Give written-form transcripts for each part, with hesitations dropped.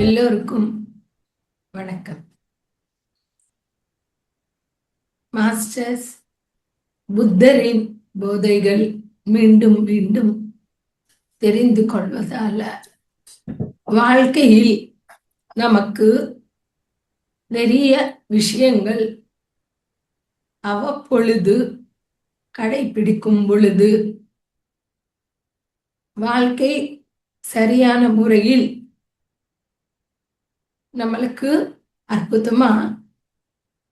எல்லோருக்கும் வணக்கம். மாஸ்டர்ஸ் புத்தரின் போதைகள் மீண்டும் மீண்டும் தெரிந்து கொள்வதால வாழ்க்கையில் நமக்கு நிறைய விஷயங்கள் அவ்வப்பொழுது கடைபிடிக்கும் பொழுது வாழ்க்கை சரியான முறையில் நம்மளுக்கு அற்புதமா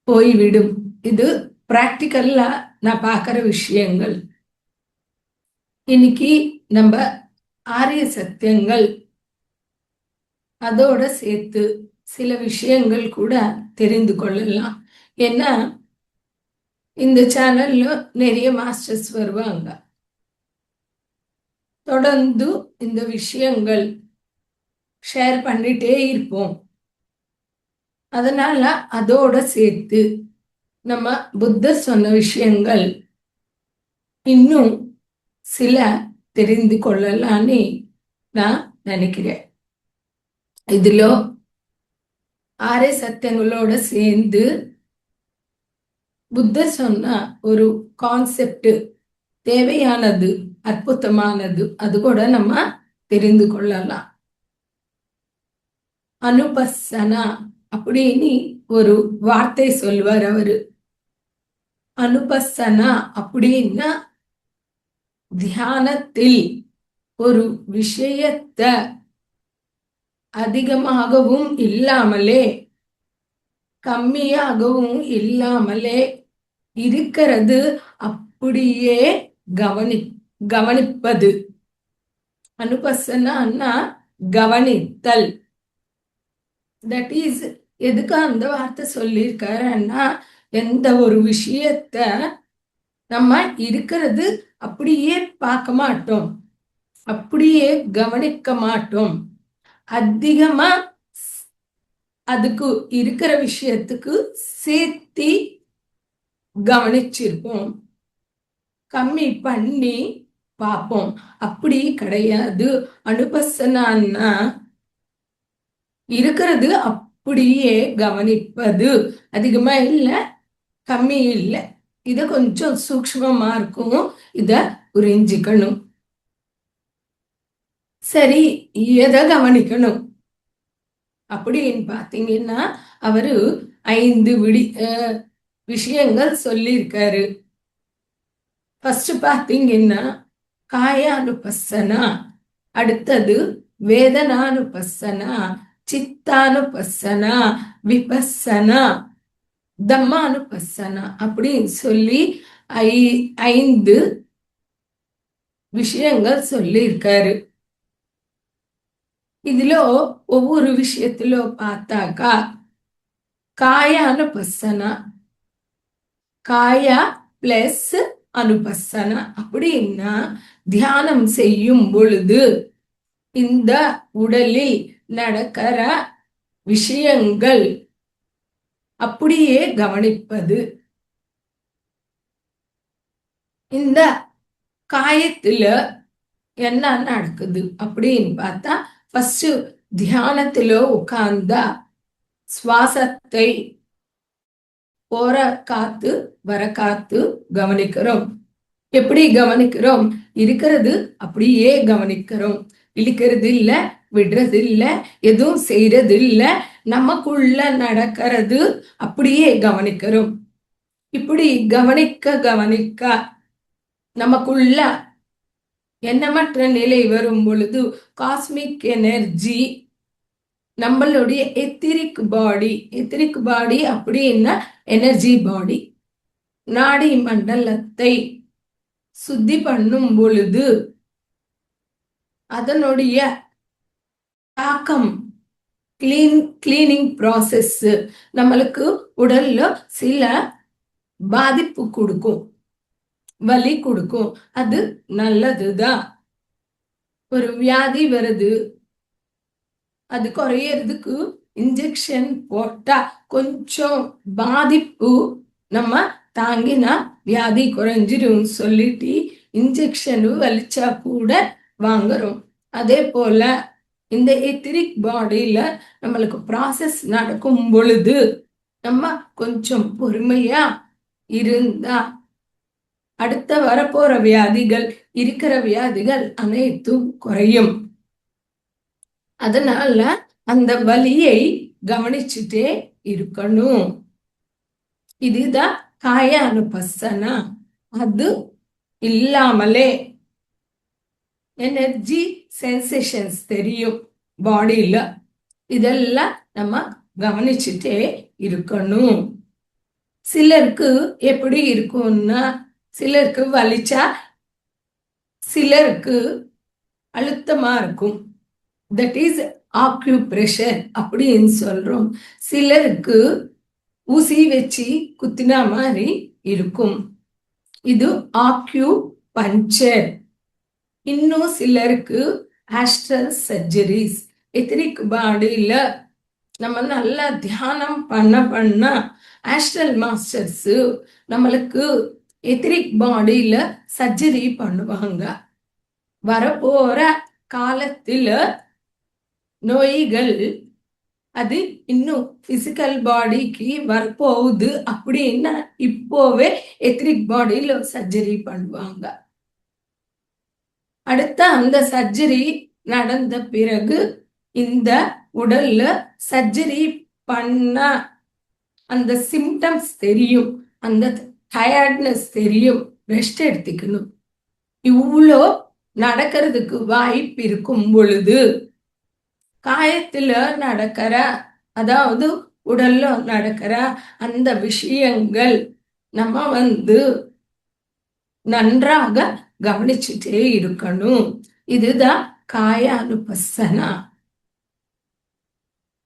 போய்விடும். இது பிராக்டிக்கல்ல நான் பார்க்கிற விஷயங்கள். இன்னைக்கு நம்ம ஆரிய சத்தியங்கள் அதோட சேர்த்து சில விஷயங்கள் கூட தெரிந்து கொள்ளலாம். ஏன்னா இந்த சேனல்ல நிறைய மாஸ்டர்ஸ் வருவாங்க. தொடர்ந்து இந்த விஷயங்கள் ஷேர் பண்ணிட்டே இருப்போம். அதனால அதோட சேர்த்து நம்ம புத்தர் சொன்ன விஷயங்கள் இன்னும் சில தெரிந்து கொள்ளலான்னு நான் நினைக்கிறேன். இதுல ஆரிய சத்தியங்களோட சேர்ந்து புத்தர் சொன்ன ஒரு கான்செப்ட் தேவையானது, அற்புதமானது, அது கூட நம்ம தெரிந்து கொள்ளலாம். அனுபசனா அப்படின்னு ஒரு வார்த்தை சொல்வார் அவரு. அனுபசனா அப்படின்னா தியானத்தில் ஒரு விஷயத்தை அதிகமாகவும் இல்லாமலே கம்மியாகவும் இல்லாமலே இருக்கிறது அப்படியே கவனிப்பது. அனுபசனா கவனித்தல். தட் இஸ் எதுக்கு அந்த வார்த்தை சொல்லியிருக்காருன்னா, எந்த ஒரு விஷயத்த நம்ம இருக்கிறது அப்படியே பார்க்க மாட்டோம், அப்படியே கவனிக்க மாட்டோம். அதிகமா அதுக்கு இருக்கிற விஷயத்துக்கு சேர்த்தி கவனிச்சிருப்போம், கம்மி பண்ணி பார்ப்போம். அப்படி கிடையாது. அனுபசனான்னா இருக்கிறது அப்படியே கவனிப்பது. அதிகமா இல்லை, கம்மி இல்லை. இத கொஞ்சம் சூக்ஷ்மமா இருக்கும், இத புரிஞ்சுக்கணும். சரி, எதை கவனிக்கணும் அப்படின்னு பாத்தீங்கன்னா அவரு 5 விஷயங்கள் சொல்லியிருக்காரு. ஃபர்ஸ்ட் பாத்தீங்கன்னா காயானுபசனா, அடுத்தது வேதனானுபசனா, சித்தானுபசனா, விபசனா, தம்மானுபசனா அப்படின்னு சொல்லி 5 விஷயங்கள் சொல்லியிருக்காரு. இதுல ஒவ்வொரு விஷயத்துல பார்த்தாக்கா காய அனுபசனா, காயா பிளஸ் அனுபசனா அப்படின்னா தியானம் செய்யும் பொழுது இந்த உடலில் நடக்கிற விஷயங்கள் அப்படியே கவனிப்பது. இந்த காயத்துல என்ன நடக்குது அப்படின்னு பார்த்தா, ஃபர்ஸ்ட் தியானத்துல உட்கார்ந்தா சுவாசத்தை போற காத்து வர காத்து கவனிக்கிறோம். எப்படி கவனிக்கிறோம்? இருக்கிறது அப்படியே கவனிக்கிறோம். இழுக்கிறது இல்ல, விடுறது இல்ல, எதுவும் செய்யறது இல்ல, நமக்குள்ள நடக்கிறது அப்படியே கவனிக்கிறோம். இப்படி கவனிக்க கவனிக்க நமக்குள்ள எண்ணமற்ற நிலை வரும் பொழுது காஸ்மிக் எனர்ஜி நம்மளுடைய எத்திரிக் பாடி அப்படின்னா எனர்ஜி பாடி, நாடி மண்டலத்தை சுத்தி பண்ணும் பொழுது அதனுடைய தாக்கம் கிளீனிங் ப்ராசஸ் நம்மளுக்கு உடல்ல சில பாதிப்பு கொடுக்கும், வலி கொடுக்கும். அது நல்லதுதான். ஒரு வியாதி வருது, அது குறையறதுக்கு இன்ஜெக்ஷன் போட்டா கொஞ்சம் பாதிப்பு நம்ம தாங்கினா வியாதி குறைஞ்சிரும் சொல்லிட்டு இன்ஜெக்ஷன் வலிச்சா கூட வாங்குறோம். அதே போல இந்த எத்திரிக் பாடியில நம்மளுக்கு ப்ராசஸ் நடக்கும் பொழுது நம்ம கொஞ்சம் பொறுமையா இருந்தா அடுத்த வரப்போற வியாதிகள், இருக்கிற வியாதிகள் அனைத்தும் குறையும். அதனால அந்த வலியை கவனிச்சுட்டே இருக்கணும். இதுதான் காய அனுபசனா. அது இல்லாமலே எனர்ஜி சென்சேஷன்ஸ் தெரியும் பாடியில. இதெல்லாம் நம்ம கவனிச்சுட்டே இருக்கணும். சிலருக்கு எப்படி இருக்கும்னா, சிலருக்கு வலிச்சா சிலருக்கு அழுத்தமா இருக்கும். தட் இஸ் ஆக்யூப்ரெஷர் அப்படின்னு சொல்றோம். சிலருக்கு ஊசி வச்சு குத்தினா மாதிரி இருக்கும். இது ஆக்யூ பஞ்சர். இன்னும் சிலருக்கு ஆஸ்ட்ரல் சர்ஜரிஸ். எத்திரிக் பாடியில நம்ம நல்லா தியானம் பண்ண ஆஸ்ட்ரல் மாஸ்டர்ஸ் நம்மளுக்கு எத்திரிக் பாடியில சர்ஜரி பண்ணுவாங்க. வரப்போற காலத்துல நோய்கள் அது இன்னும் பிசிக்கல் பாடிக்கு வரப்போகுது அப்படின்னா இப்போவே எத்திரிக் பாடியில சர்ஜரி பண்ணுவாங்க. அடுத்த அந்த சர்ஜரி நடந்த பிறகு இந்த உடல்ல சர்ஜரி பண்ண அந்த சிம்டம்ஸ் தெரியும், அந்த டயர்ட்னஸ் தெரியும், ரெஸ்ட் எடுத்துக்கணும். இவ்வளோ நடக்கிறதுக்கு வாய்ப்பு இருக்கும் பொழுது காயத்துல நடக்கிற, அதாவது உடல்ல நடக்கிற அந்த விஷயங்கள் நம்ம நன்றாக கவனிச்சுட்டே இருக்கணும். இதுதான் காய அனுபசனா.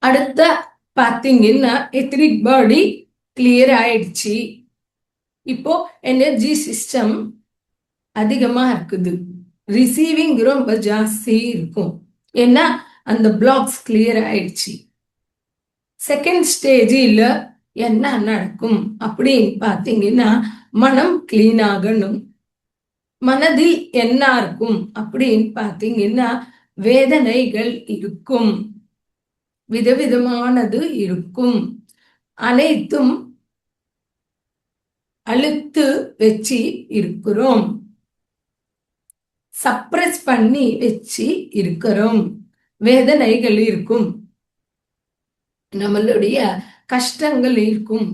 அடுத்த பாத்தீங்கன்னா எத்திரிக் பாடி கிளியர் ஆயிடுச்சு. இப்போ எனர்ஜி சிஸ்டம் அதிகமா இருக்குது, ரிசீவிங் ரொம்ப ஜாஸ்தி இருக்கும். ஏன்னா அந்த பிளாக்ஸ் கிளியர் ஆயிடுச்சு. செகண்ட் ஸ்டேஜில் என்ன நடக்கும் அப்படின்னு பார்த்தீங்கன்னா, மனம் கிளீன் ஆகணும். மனதில் என்ன இருக்கும் அப்படின்னு பார்த்தீங்கன்னா, வேதனைகள் இருக்கும், விதவிதமானது இருக்கும். அனைத்தும் அழுத்து வச்சு இருக்கிறோம், சப்ரஸ் பண்ணி வச்சு இருக்கிறோம். வேதனைகள் இருக்கும், நம்மளுடைய கஷ்டங்கள் இருக்கும்,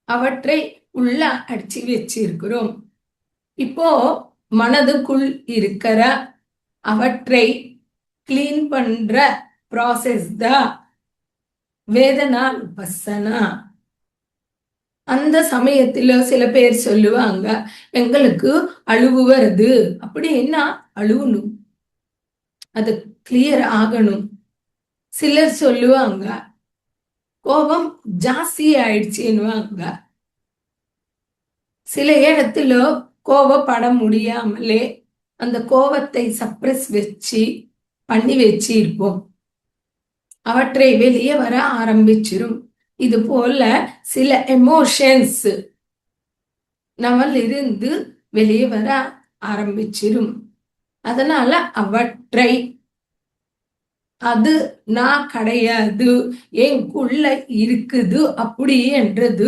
அவற்றை உள்ள அடிச்சு வச்சிருக்கிறோம். இப்போ மனதுக்குள் இருக்கிற அவற்றை கிளீன் பண்ற ப்ராசஸ் தான் வேதனானுபசனா. அந்த சமயத்துல சில பேர் சொல்லுவாங்க, எங்களுக்கு அழுவு வருது அப்படின்னா அழுவணும், அது கிளியர் ஆகணும். சிலர் சொல்லுவாங்க கோபம் ஜாஸ்தி ஆயிடுச்சுன்னுவாங்க. சில இடத்துல கோபப்பட முடியாமலே அந்த கோபத்தை சப்ரஸ் வச்சு பண்ணி வச்சு இருப்போம், அவற்றை வெளியே வர ஆரம்பிச்சிரும். இது போல சில எமோஷன்ஸ் நம்மள இருந்து வெளியே வர ஆரம்பிச்சிரும். அதனால அவற்றை அது நான் கிடையாது, எனக்குள்ள இருக்குது அப்படி என்றது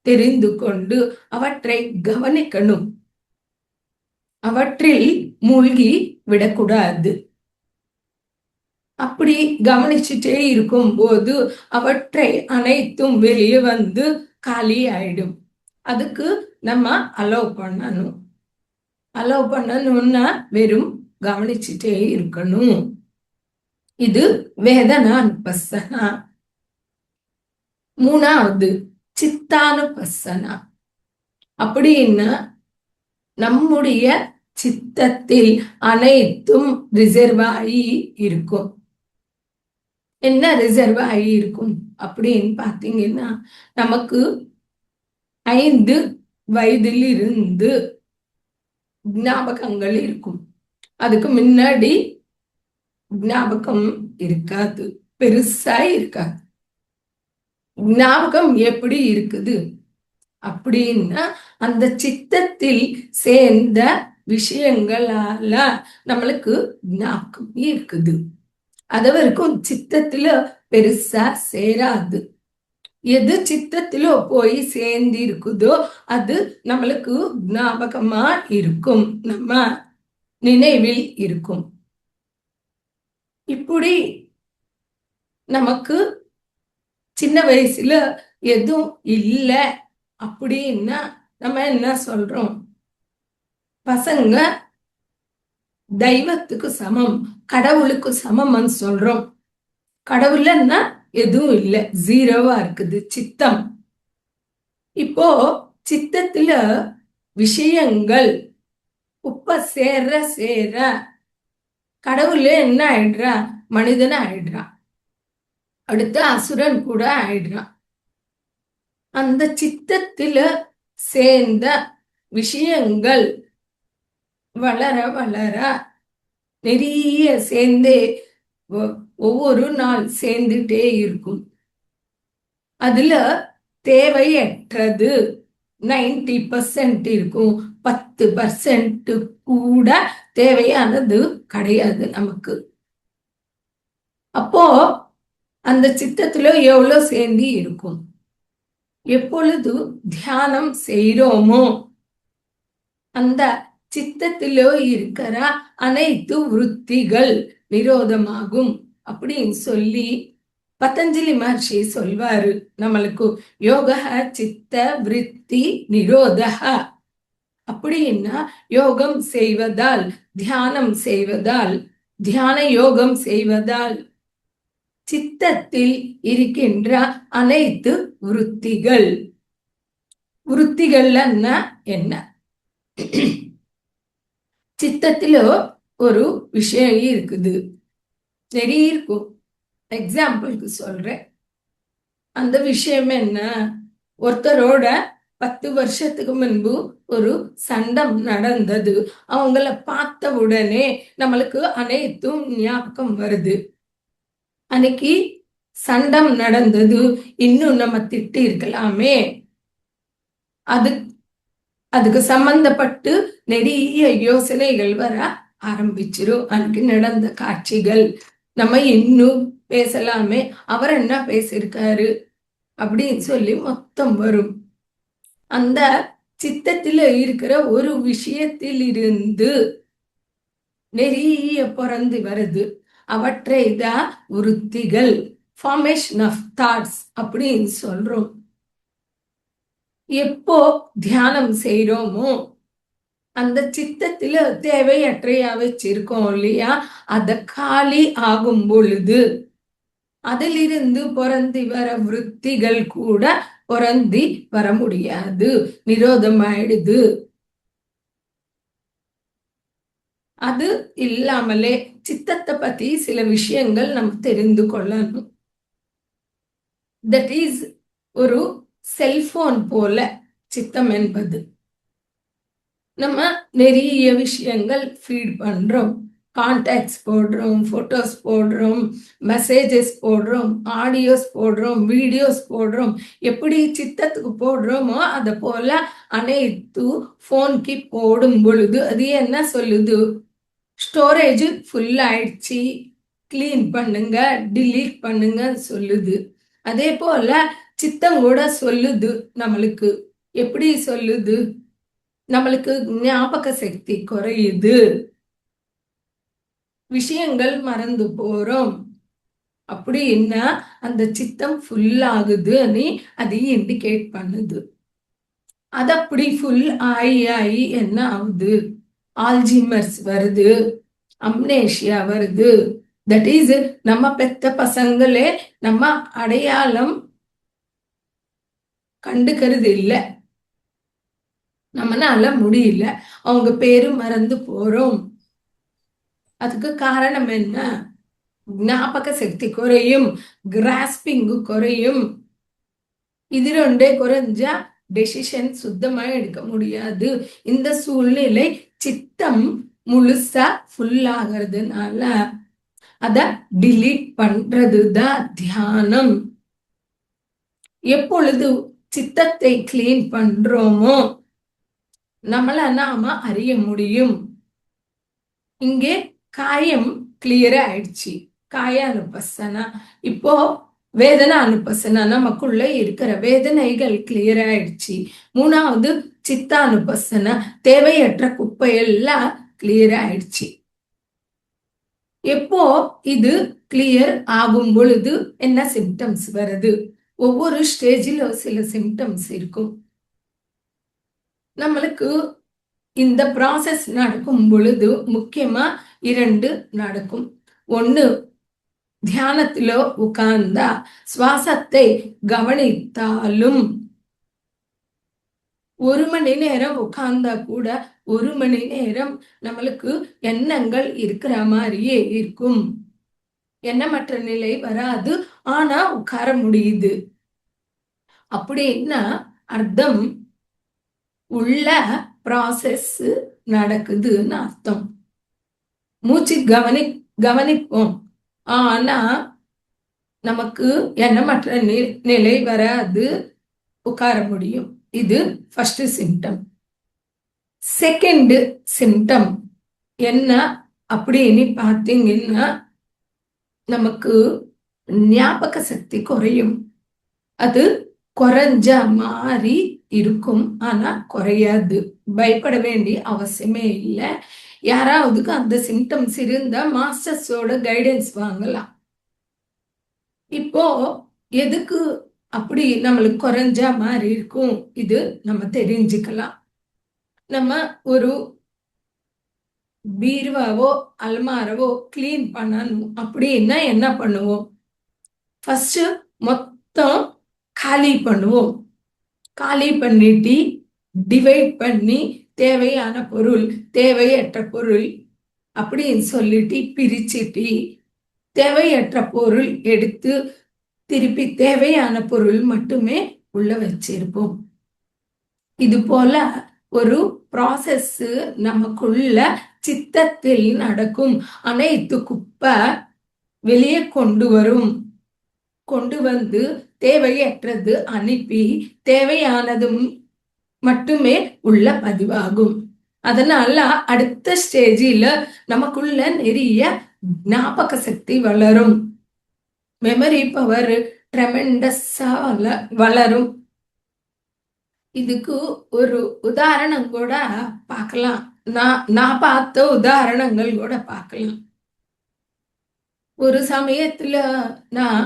தெரிந்து கொண்டு அவற்றை கவனிக்கணும், அவற்றில் மூழ்கி விடக்கூடாது. அப்படி கவனிச்சுட்டே இருக்கும் போது அவற்றை அனைத்தும் வெளியே காலி ஆயிடும். அதுக்கு நம்ம அலோவ் பண்ணணும். அலோவ் பண்ணணும்னா வெறும் கவனிச்சுட்டே இருக்கணும். இது வேதனானுபசனா. மூணாவது சித்தானுபசனா. அப்படின்னா நம்முடைய சித்தத்தில் அனைத்தும் ரிசர்வ் ஆகி இருக்கும். என்ன ரிசர்வ் ஆகி இருக்கும் அப்படின்னு பார்த்தீங்கன்னா, நமக்கு 5 வயதில் இருந்து ஞாபகங்கள் இருக்கும். அதுக்கு முன்னாடி ஞாபகம் இருக்காது, பெருசா இருக்காது. ஞாபகம் எப்படி இருக்குது அப்படின்னா, அந்த சித்தத்தில் சேர்ந்த விஷயங்களால நம்மளுக்கு ஞாபகம் இருக்குது. அது வரைக்கும் சித்தத்துல பெருசா சேராது. எது சித்தத்துல போய் சேர்ந்து இருக்குதோ அது நம்மளுக்கு ஞாபகமா இருக்கும், நம்ம நினைவில் இருக்கும். இப்படி நமக்கு சின்ன வயசுல எதுவும் இல்லை அப்படின்னா நம்ம என்ன சொல்றோம்? பசங்க தெய்வத்துக்கு சமம், கடவுளுக்கு சமம்னு சொல்றோம். கடவுள்னா எதுவும் இல்லை, ஜீரோவா இருக்குது சித்தம். இப்போ சித்தத்துல விஷயங்கள் உப்ப சேர சேர கடவுள் என்ன ஆயிடுறா? மனிதன ஆயிடுறான், அடுத்து அசுரன் கூட ஆயிடுறான். அந்த சித்தத்துல சேர்ந்த விஷயங்கள் வளர வளர நிறைய சேர்ந்தே ஒவ்வொரு நாள் சேர்ந்துட்டே இருக்கும். அதுல தேவையற்றது 90% இருக்கும், 10% கூட தேவையானது கிடையாது நமக்கு. அப்போ அந்த சித்தத்துல எவ்வளவு சேர்ந்து இருக்கும்? எப்பொழுது தியானம் செய்யறோமோ அந்த சித்தத்திலோ இருக்கிற அனைத்து விருத்திகள் நிரோதமாகும் அப்படின்னு சொல்லி பதஞ்சலி மகர்ஷி சொல்வாரு நம்மளுக்கு. யோக சித்த விருத்தி நிரோதக அப்படின்னா யோகம் செய்வதால், தியானம் செய்வதால், தியான யோகம் செய்வதால் சித்தத்தில் இருக்கின்ற அனைத்து விருத்திகள். விருத்திகள்னா என்ன? சித்தத்துல ஒரு விஷயம் இருக்குது, நிறைய இருக்கும். எக்ஸாம்பிளுக்கு சொல்றேன். அந்த விஷயம் என்ன? ஒருத்தரோட 10 வருஷத்துக்கு முன்பு ஒரு சண்டம் நடந்தது. அவங்கள பார்த்த உடனே நம்மளுக்கு அனைத்தும் ஞாபகம் வருது. அன்னைக்கு சண்டம் நடந்தது, இன்னும் நம்ம திட்டி இருக்கலாமே, அதுக்கு சம்பந்தப்பட்டு நிறைய யோசனைகள் வர ஆரம்பிச்சிரும். அன்னைக்கு நடந்த காட்சிகள் நம்ம இன்னும் பேசலாமே, அவர் என்ன பேசியிருக்காரு அப்படின்னு சொல்லி மொத்தம் வரும். அந்த சித்தத்துல இருக்கிற ஒரு விஷயத்தில் இருந்து நிறைய பிறந்து வருது. அவற்றை தான் விருத்திகள், ஃபார்மேஷன் ஆஃப் தாட்ஸ் அப்படின்னு சொல்றோம். எப்போ தியானம் செய்யறோமோ அந்த சித்தத்துல தேவையற்றையா வச்சிருக்கோம் இல்லையா, அத காலி ஆகும் பொழுது அதிலிருந்து பொறந்தி வர விருத்திகள் கூட பொறந்தி வர முடியாது, நிரோதமாயிடுது. அது இல்லாமலே சித்தத்தை பத்தி சில விஷயங்கள் நம்ம தெரிந்து கொள்ளணும். தட் இஸ் ஒரு செல்போன் போல சித்தம் என்பது. நம்ம நிறைய விஷயங்கள் ஃபீட் பண்றோம், கான்டாக்ட்ஸ் போடுறோம், போட்டோஸ் போடுறோம், மெசேஜஸ் போடுறோம், ஆடியோஸ் போடுறோம், வீடியோஸ் போடுறோம். எப்படி சித்தத்துக்கு போடுறோமோ அதை போல அனைத்து போன்க்கு போடும் பொழுது அது என்ன சொல்லுது? ஸ்டோரேஜ் ஃபுல் ஆயிடுச்சு, கிளீன் பண்ணுங்க, டிலீட் பண்ணுங்க சொல்லுது. அதே போல சித்தம் கூட சொல்லுது நம்மளுக்கு. எப்படி சொல்லுது? நம்மளுக்கு ஞாபக சக்தி குறையுது, விஷயங்கள் மறந்து போறோம் அப்படின்னா அந்த சித்தம் ஃபுல் ஆகுதுன்னு அது இண்டிகேட் பண்ணுது. அது அப்படி ஃபுல் ஆகி ஆகி என்ன ஆகுது? ஆல்ஜிமர்ஸ் வருது, அம்னேஷியா வருது. தட் இஸ் நம்ம பெத்த பசங்களே நம்ம அடையாளம் கண்டுக்கிறது இல்லை, நம்மளால முடியல, அவங்க பேரு மறந்து போறோம். அதுக்கு காரணம் என்ன? ஞாபக சக்தி குறையும், கிராஸ்பிங் குறையும். இது ரெண்டே குறைஞ்சா டெசிஷன் சுத்தமா எடுக்க முடியாது. இந்த சூழ்நிலை சித்தம் முழுசா ஃபுல் ஆகிறதுனால அத டிலீட் பண்றதுதான் தியானம். எப்பொழுது சித்தத்தை கிளீன் பண்றோமோ நம்மள நாம அறிய முடியும். இங்கே காயம் கிளியரா ஆயிடுச்சு, காயானுபசனா. இப்போ வேதனா அனுபசனா, நமக்குள்ள இருக்கிற வேதனைகள் கிளியர் ஆயிடுச்சு. மூணாவது சித்தானுபசனா, தேவையற்ற குப்பையெல்லாம் கிளியர் ஆயிடுச்சு. எப்போ இது கிளியர் ஆகும் பொழுது என்ன சிம்டம்ஸ் வருது? ஒவ்வொரு ஸ்டேஜில் சில சிம்டம்ஸ் இருக்கும். நம்மளுக்கு இந்த ப்ராசஸ் நடக்கும் பொழுது முக்கியமா 2 நடக்கும். ஒண்ணு, தியானத்திலோ உட்கார்ந்தா சுவாசத்தை கவனித்தாலும் 1 மணி நேரம் உட்கார்ந்தா கூட 1 மணி நேரம் நம்மளுக்கு எண்ணங்கள் இருக்கிற மாதிரியே இருக்கும். எண்ணமற்ற நிலை வராது, ஆனா உட்கார முடியுது. அப்படின்னா அர்த்தம் உள்ள ப்ராசஸ் நடக்குதுன்னு அர்த்தம். மூச்சு கவனிப்போம், ஆனா நமக்கு எண்ணமற்ற நிலை வராது, உட்கார முடியும். இது ஃபர்ஸ்ட் சிம்டம். செகண்ட் சிம்டம் என்ன அப்படின்னு பார்த்தீங்கன்னா, நமக்கு ஞாபக சக்தி குறையும். அது குறைஞ்ச மாதிரி இருக்கும், ஆனா குறையாது. பயப்பட வேண்டிய அவசியமே இல்லை. யாராவதுக்கு அந்த சிம்டம்ஸ் இருந்தா மாஸ்டர்ஸோட கைடன்ஸ் வாங்கலாம். இப்போ எதுக்கு அப்படி நம்மளுக்கு குறைஞ்ச மாதிரி இருக்கும், இது நம்ம தெரிஞ்சுக்கலாம். நம்ம ஒரு பீர்வாவோ அல்மாரவோ கிளீன் பண்ணணும் அப்படின்னா என்ன பண்ணுவோம்? ஃபர்ஸ்ட் மொத்தம் காலி பண்ணுவோம். காலி பண்ணிட்டு டிவைட் பண்ணி தேவையான பொருள், தேவையற்ற பொருள் அப்படின்னு சொல்லிட்டு பிரிச்சுட்டு தேவையற்ற பொருள் எடுத்து திருப்பி தேவையான பொருள் மட்டுமே உள்ள வச்சிருப்போம். இது போல ஒரு ப்ராசஸ் நமக்குள்ள சித்தத்தில் நடக்கும். அனைத்து குப்பை வெளியே கொண்டு வந்து தேவையற்றது அனுப்பி தேவையானதும் மட்டுமே உள்ள பதிவாகும். அதனால அடுத்த ஸ்டேஜில் நமக்குள்ள நிறைய ஞாபக சக்தி வளரும். மெமரி பவர் ட்ரெமெண்டஸா வளரும். இதுக்கு ஒரு உதாரணம் கூட பார்க்கலாம். நான் பார்த்த உதாரணங்கள் கூட பார்க்கலாம். ஒரு சமயத்துல நான்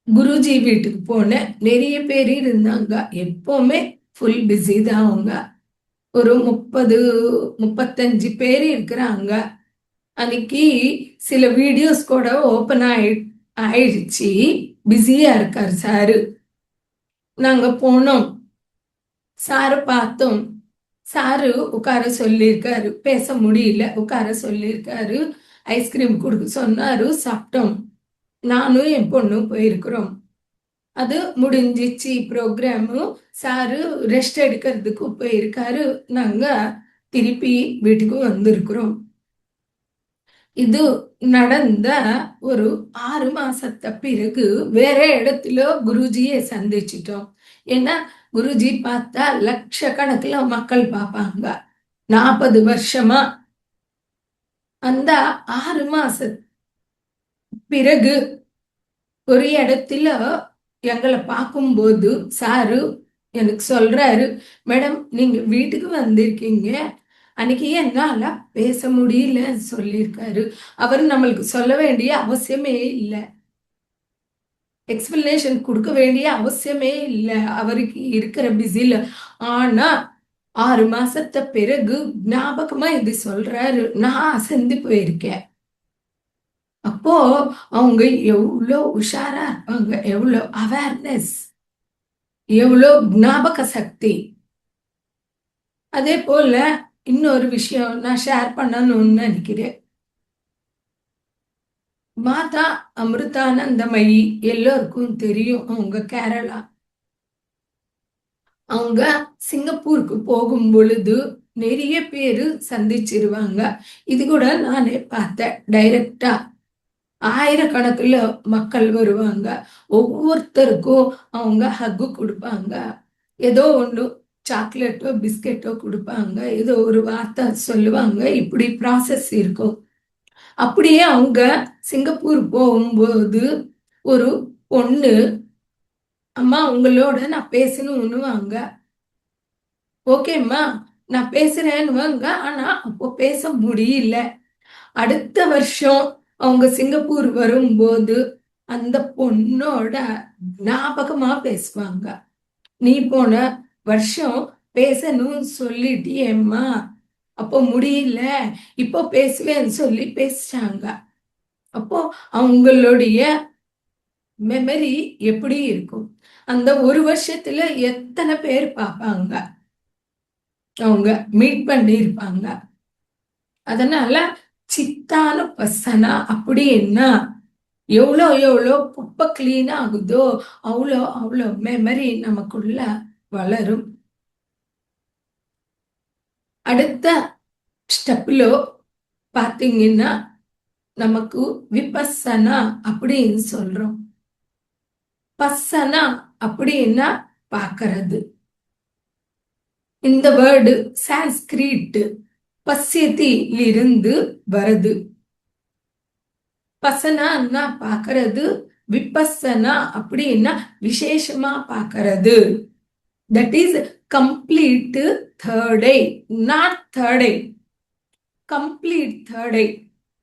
குருஜி வீட்டுக்கு போனேன். நிறைய பேர் இருந்தாங்க. எப்பவுமே ஃபுல் பிஸி தான் அவங்க. ஒரு 30-35 பேர் இருக்கிறாங்க. அன்னைக்கு சில வீடியோஸ் கூட ஓப்பன் ஆயிடுச்சு. பிஸியா இருக்காரு சாரு. நாங்க போனோம், சாரு பார்த்தோம். சாரு உட்கார சொல்லியிருக்காரு, பேச முடியல, உட்கார சொல்லியிருக்காரு. ஐஸ்கிரீம் கொடுக்க சொன்னாரு, சாப்பிட்டோம். நானும் என் பொண்ணும் போயிருக்கிறோம். அது முடிஞ்சிச்சு ப்ரோக்ராமு. சாரு ரெஸ்ட் எடுக்கிறதுக்கு போயிருக்காரு. நாங்க திருப்பி வீட்டுக்கு வந்திருக்கிறோம். இது நடந்த ஒரு 6 மாசத்த பிறகு வேற இடத்துல குருஜியை சந்திச்சிட்டோம். ஏன்னா குருஜி பார்த்தா லட்சக்கணக்கில் மக்கள் பார்ப்பாங்க. 40 வருஷமா. அந்த 6 மாச பிறகு ஒரு இடத்துல எங்களை பார்க்கும்போது சாரு எனக்கு சொல்றாரு, மேடம் நீங்க வீட்டுக்கு வந்திருக்கீங்க, அன்னைக்கு என்னால பேச முடியலன்னு சொல்லியிருக்காரு. அவர் நம்மளுக்கு சொல்ல வேண்டிய அவசியமே இல்லை, எக்ஸ்பிளனேஷன் கொடுக்க வேண்டிய அவசியமே இல்லை அவருக்கு இருக்கிற பிஸில. ஆனா 6 மாசத்த பிறகு ஞாபகமா இது சொல்றாரு. நான் அசந்து போயிருக்கேன். அப்போ அவங்க எவ்வளோ உஷாரா இருப்பாங்க, எவ்வளோ அவேர்னஸ், எவ்வளோ ஞாபக சக்தி. அதே போல இன்னொரு விஷயம் நான் ஷேர் பண்ணணும்னு நினைக்கிறேன். மாதா அமிர்தானந்தமயி எல்லோருக்கும் தெரியும். அவங்க கேரளா. அவங்க சிங்கப்பூருக்கு போகும் பொழுது நிறைய பேரு சந்திச்சிருவாங்க. இது கூட நானே பார்த்தேன் டைரக்டா. ஆயிரக்கணக்கில் மக்கள் வருவாங்க. ஒவ்வொருத்தருக்கும் அவங்க ஹக்கு கொடுப்பாங்க. ஏதோ ஒன்று சாக்லேட்டோ பிஸ்கெட்டோ கொடுப்பாங்க. ஏதோ ஒரு வார்த்தை சொல்லுவாங்க. இப்படி ப்ராசஸ் இருக்கும். அப்படியே அவங்க சிங்கப்பூர் போகும்போது ஒரு பொண்ணு, அம்மா உங்களோட நான் பேசணும்னுவாங்க. ஓகேம்மா நான் பேசுறேன்னுவாங்க. ஆனா அப்போ பேச முடியல. அடுத்த வருஷம் அவங்க சிங்கப்பூர் வரும்போது அந்த பொண்ணோட ஞாபகமா பேசுவாங்க. நீ போன வருஷம் பேசணும்னு சொல்லிட்டியேம்மா, அப்போ முடியல, இப்போ பேசுவேன்னு சொல்லி பேசிட்டாங்க. அப்போ அவங்களுடைய மெமரி எப்படி இருக்கும்? அந்த ஒரு வருஷத்துல எத்தனை பேர் பார்ப்பாங்க, அவங்க மீட் பண்ணி இருப்பாங்க. அதனால சித்தான பசனா அப்படின்னா எவ்வளோ எவ்வளோ குப்பை கிளீன் ஆகுதோ அவ்வளோ அவ்வளோ மெமரி நமக்குள்ள வளரும். அடுத்த ஸ்டெப்ல பாத்தீங்கன்னா நமக்கு விபஸ்ஸனா அப்படின்னு சொல்றோம். பஸ்ஸனா அப்படின்னா பார்க்கறது. இந்த வேர்டு சான்ஸ்கிரிட் பஸ்யத்திலிருந்து வருது. பசனா பார்க்கறது, விபஸ்ஸனா அப்படின்னா விசேஷமா பார்க்கறது. That is complete third eye, not third eye, complete third eye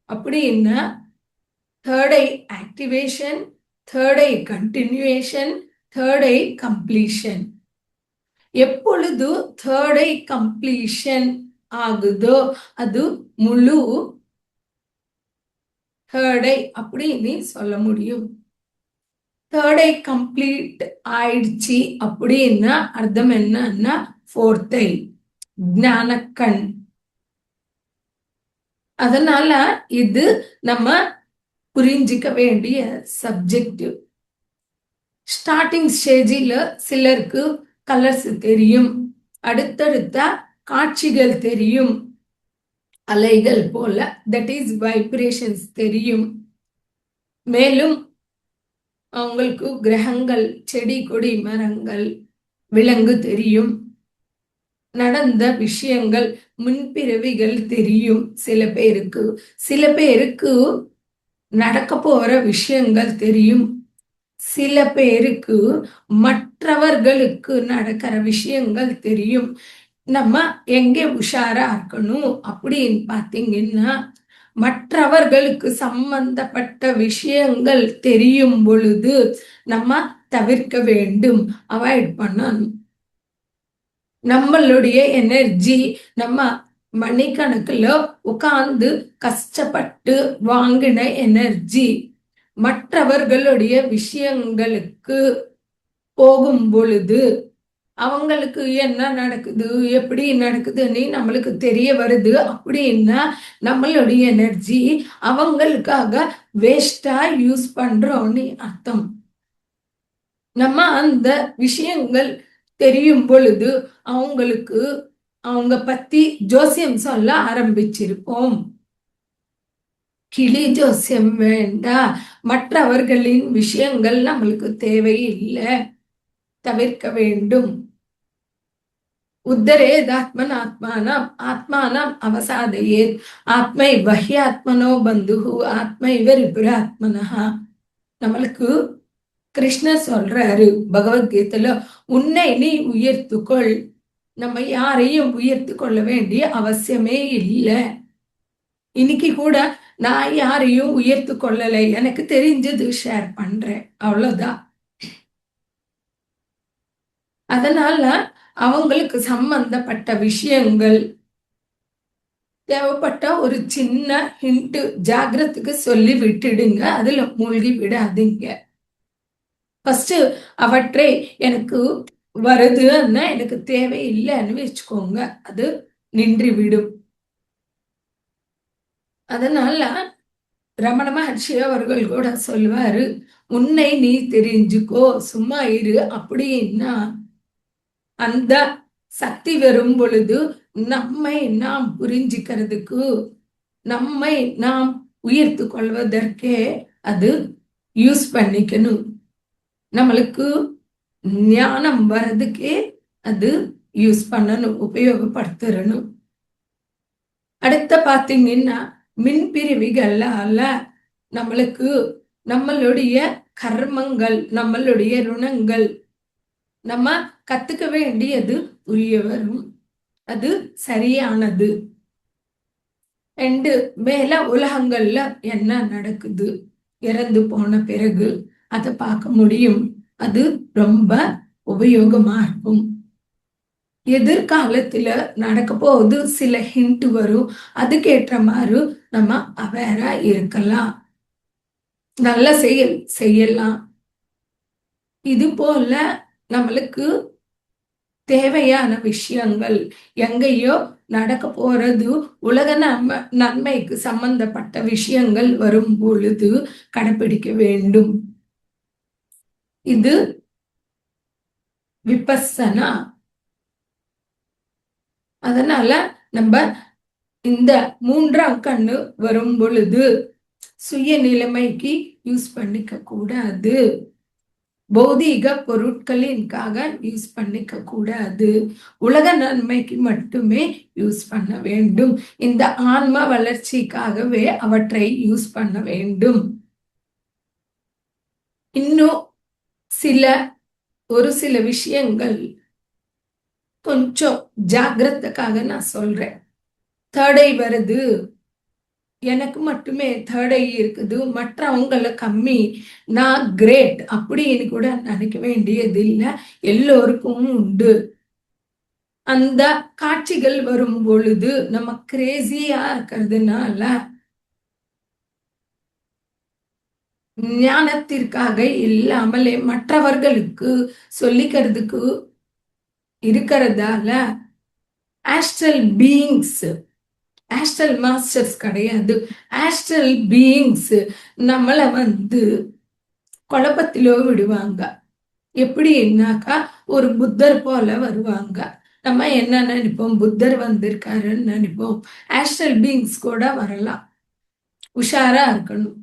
அப்படின்னா third eye activation, third eye continuation, third eye completion. எப்பொழுது தேர்ட் ஐ கம்ப்ளீஷன் ஆகுதோ அது முழு தேர்ட் ஐ அப்படின்னு சொல்ல முடியும். தேர்ட் ஐ கம்ப்ளீட் ஆயிடுச்சு அப்படின்னா அர்த்தம் என்னன்னா ஃபோர்த் ஐ, ஞானக்கண். அதனால இது நம்ம புரிஞ்சிக்க வேண்டிய சப்ஜெக்ட். ஸ்டார்டிங் ஸ்டேஜில் சிலருக்கு கலர்ஸ் தெரியும், அடுத்தடுத்த காட்சிகள் தெரியும், அலைகள் போல, தட் இஸ் வைப்ரேஷன்ஸ் தெரியும். மேலும் அவங்களுக்கு கிரகங்கள், செடி கொடி மரங்கள், விலங்கு தெரியும், நடந்த விஷயங்கள், முன்பிறவிகள் தெரியும் சில பேருக்கு. சில பேருக்கு நடக்க போற விஷயங்கள் தெரியும். சில பேருக்கு மற்றவர்களுக்கு நடக்கிற விஷயங்கள் தெரியும். நம்ம எங்கே உஷாரா இருக்கணும் அப்படின்னு பாத்தீங்கன்னா, மற்றவர்களுக்கு சம்பந்தப்பட்ட விஷயங்கள் தெரியும் பொழுது நம்ம தவிர்க்க வேண்டும், அவாய்ட் பண்ணணும். நம்மளுடைய எனர்ஜி நம்ம மணிக்கணக்குல உட்கார்ந்து கஷ்டப்பட்டு வாங்கின எனர்ஜி மற்றவர்களுடைய விஷயங்களுக்கு போகும் பொழுது அவங்களுக்கு என்ன நடக்குது, எப்படி நடக்குதுன்னு நம்மளுக்கு தெரிய வருது அப்படின்னா நம்மளுடைய எனர்ஜி அவங்களுக்காக வேஸ்டா யூஸ் பண்றோம்னு அர்த்தம். நம்ம அந்த விஷயங்கள் தெரியும் பொழுது அவங்களுக்கு அவங்க பத்தி ஜோசியம் சொல்ல ஆரம்பிச்சிருப்போம். கிளி ஜோசியம் வேண்டாம், மற்றவர்களின் விஷயங்கள் நம்மளுக்கு தேவையில்லை, தவிர்க்க வேண்டும். உத்தரேதாத்மன் ஆத்மானம் ஆத்மானம் அவசாதையே ஆத்மை பஹ்யாத்மனோ பந்துஹு ஆத்மைவ ரிபுராத்மனஹா. நம்மளுக்கு கிருஷ்ணர் சொல்றாரு பகவத்கீதையில, உன்னை நீ உயர்த்துக்கொள். நம்ம யாரையும் உயர்த்து கொள்ள வேண்டிய அவசியமே இல்லை. இன்னைக்கு கூட நான் யாரையும் உயர்த்து கொள்ளலை, எனக்கு தெரிஞ்சது ஷேர் பண்றேன், அவ்வளவுதான். அதனால அவங்களுக்கு சம்பந்தப்பட்ட விஷயங்கள் தேவைப்பட்ட ஒரு சின்ன ஹிண்ட் ஜாகிரத்துக்கு சொல்லி விட்டுடுங்க, அதுல மூழ்கி விடாதீங்க. ஃபர்ஸ்ட் அவற்றை எனக்கு வருதுன்னா எனக்கு தேவையில்லைன்னு வச்சுக்கோங்க, அது நின்று விடும். அதனால ரமண மகர்ஷி அவர்கள் கூட சொல்வாரு, உன்னை நீ தெரிஞ்சுக்கோ, சும்மா இரு அப்படின்னா அந்த சக்தி வரும் பொழுது நம்மை நாம் புரிஞ்சுக்கிறதுக்கு, நம்மை நாம் உயர்த்து கொள்வதற்கே அது யூஸ் பண்ணிக்கணும். நம்மளுக்கு ஞானம் வர்றதுக்கே அது யூஸ் பண்ணணும், உபயோகப்படுத்தணும். அடுத்த பாத்தீங்கன்னா மின்பிரிவுகளால நம்மளுக்கு நம்மளுடைய கர்மங்கள், நம்மளுடைய ருணங்கள் நம்ம கத்துக்க வேண்டியது புரிய வரும். அது சரியானது. மேல உலகங்கள்ல என்ன நடக்குது இறந்து போன பிறகு அதை பார்க்க முடியும். அது ரொம்ப உபயோகமா இருக்கும். எதிர்காலத்துல நடக்க போகுது சில ஹிண்ட் வரும். அதுக்கேற்ற மாதிரி நம்ம அவேரா இருக்கலாம். நல்ல செயல் செய்யலாம். இது போல நம்மளுக்கு தேவையான விஷயங்கள் எங்கேயோ நடக்க போறது, உலக நன்மைக்கு சம்பந்தப்பட்ட விஷயங்கள் வரும் பொழுது கடைபிடிக்க வேண்டும். இது விபஸ்ஸனா. அதனால நம்ம இந்த 3ஆம் கண்ணு வரும் பொழுது சுய நிலைமைக்கு யூஸ் பண்ணிக்க கூடாது. பௌதீக பொருட்களின்காக யூஸ் பண்ணிக்க கூடாது. உலக நன்மைக்கு மட்டுமே யூஸ் பண்ண வேண்டும். இந்த ஆன்ம வளர்ச்சிக்காகவே அவற்றை யூஸ் பண்ண வேண்டும். இன்னும் ஒரு சில விஷயங்கள் கொஞ்சம் ஜாகிரதைக்காக நான் சொல்றேன். தடை வருது, எனக்கு மட்டுமே தடை இருக்குது, மற்றவங்கள கம்மி, நான் கிரேட் அப்படின்னு கூட நினைக்க வேண்டியது இல்லை. எல்லோருக்கும் உண்டு. அந்த காட்சிகள் வரும் பொழுது நம்ம கிரேசியா இருக்கிறதுனால ஞானத்திற்காக இல்லாமலே மற்றவர்களுக்கு சொல்லிக்கிறதுக்கு இருக்கிறதால ஆஸ்ட்ரல் பீயிங்ஸ், ஆஸ்ட்ரல் மாஸ்டர்ஸ் கிடையாது, ஆஸ்ட்ரல் பீயிங்ஸ் நம்மளை குழப்பத்திலோ விடுவாங்க. எப்படின்னாக்கா ஒரு புத்தர் போல வருவாங்க. நம்ம என்ன நினைப்போம், புத்தர் வந்திருக்காருன்னு நினைப்போம். ஆஸ்ட்ரல் பீயிங்ஸ் கூட வரலாம். உஷாரா இருக்கணும்.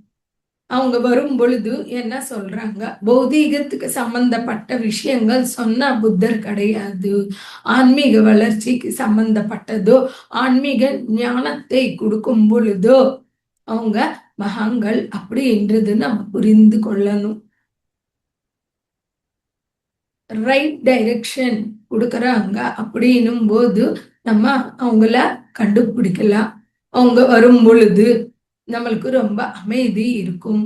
அவங்க வரும் பொழுது என்ன சொல்றாங்க, பௌதீகத்துக்கு சம்பந்தப்பட்ட விஷயங்கள் சொன்னா புத்தர் கிடையாது. ஆன்மீக வளர்ச்சிக்கு சம்பந்தப்பட்டதோ ஆன்மீக ஞானத்தை கொடுக்கும் பொழுதோ அவங்க மகான்கள் அப்படின்றது நம்ம புரிந்து கொள்ளணும். ரைட் டைரக்ஷன் கொடுக்கறாங்க அப்படின்னும் போது நம்ம அவங்கள கண்டுபிடிக்கலாம். அவங்க வரும் பொழுது நம்மளுக்கு ரொம்ப அமைதி இருக்கும்,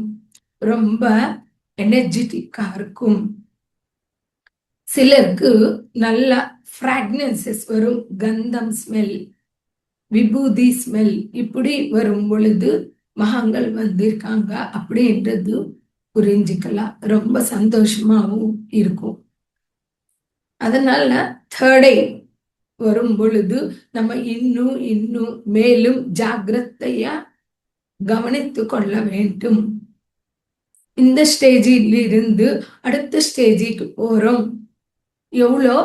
ரொம்ப எனர்ஜெட்டிக்கா இருக்கும். சிலருக்கு நல்ல ஃப்ராக்னன்சஸ் வரும், கந்தம் ஸ்மெல், விபூதி ஸ்மெல். இப்படி வரும் பொழுது மகான்கள் வந்திருக்காங்க அப்படின்றது புரிஞ்சுக்கலாம். ரொம்ப சந்தோஷமாவும் இருக்கும். அதனால தேர்டை வரும் பொழுது நம்ம இன்னும் மேலும் ஜாகிரதையா கவனித்து கொள்ள வேண்டும். இந்த ஸ்டேஜில் இருந்து அடுத்த ஸ்டேஜுக்கு போறோம். எவ்வளோ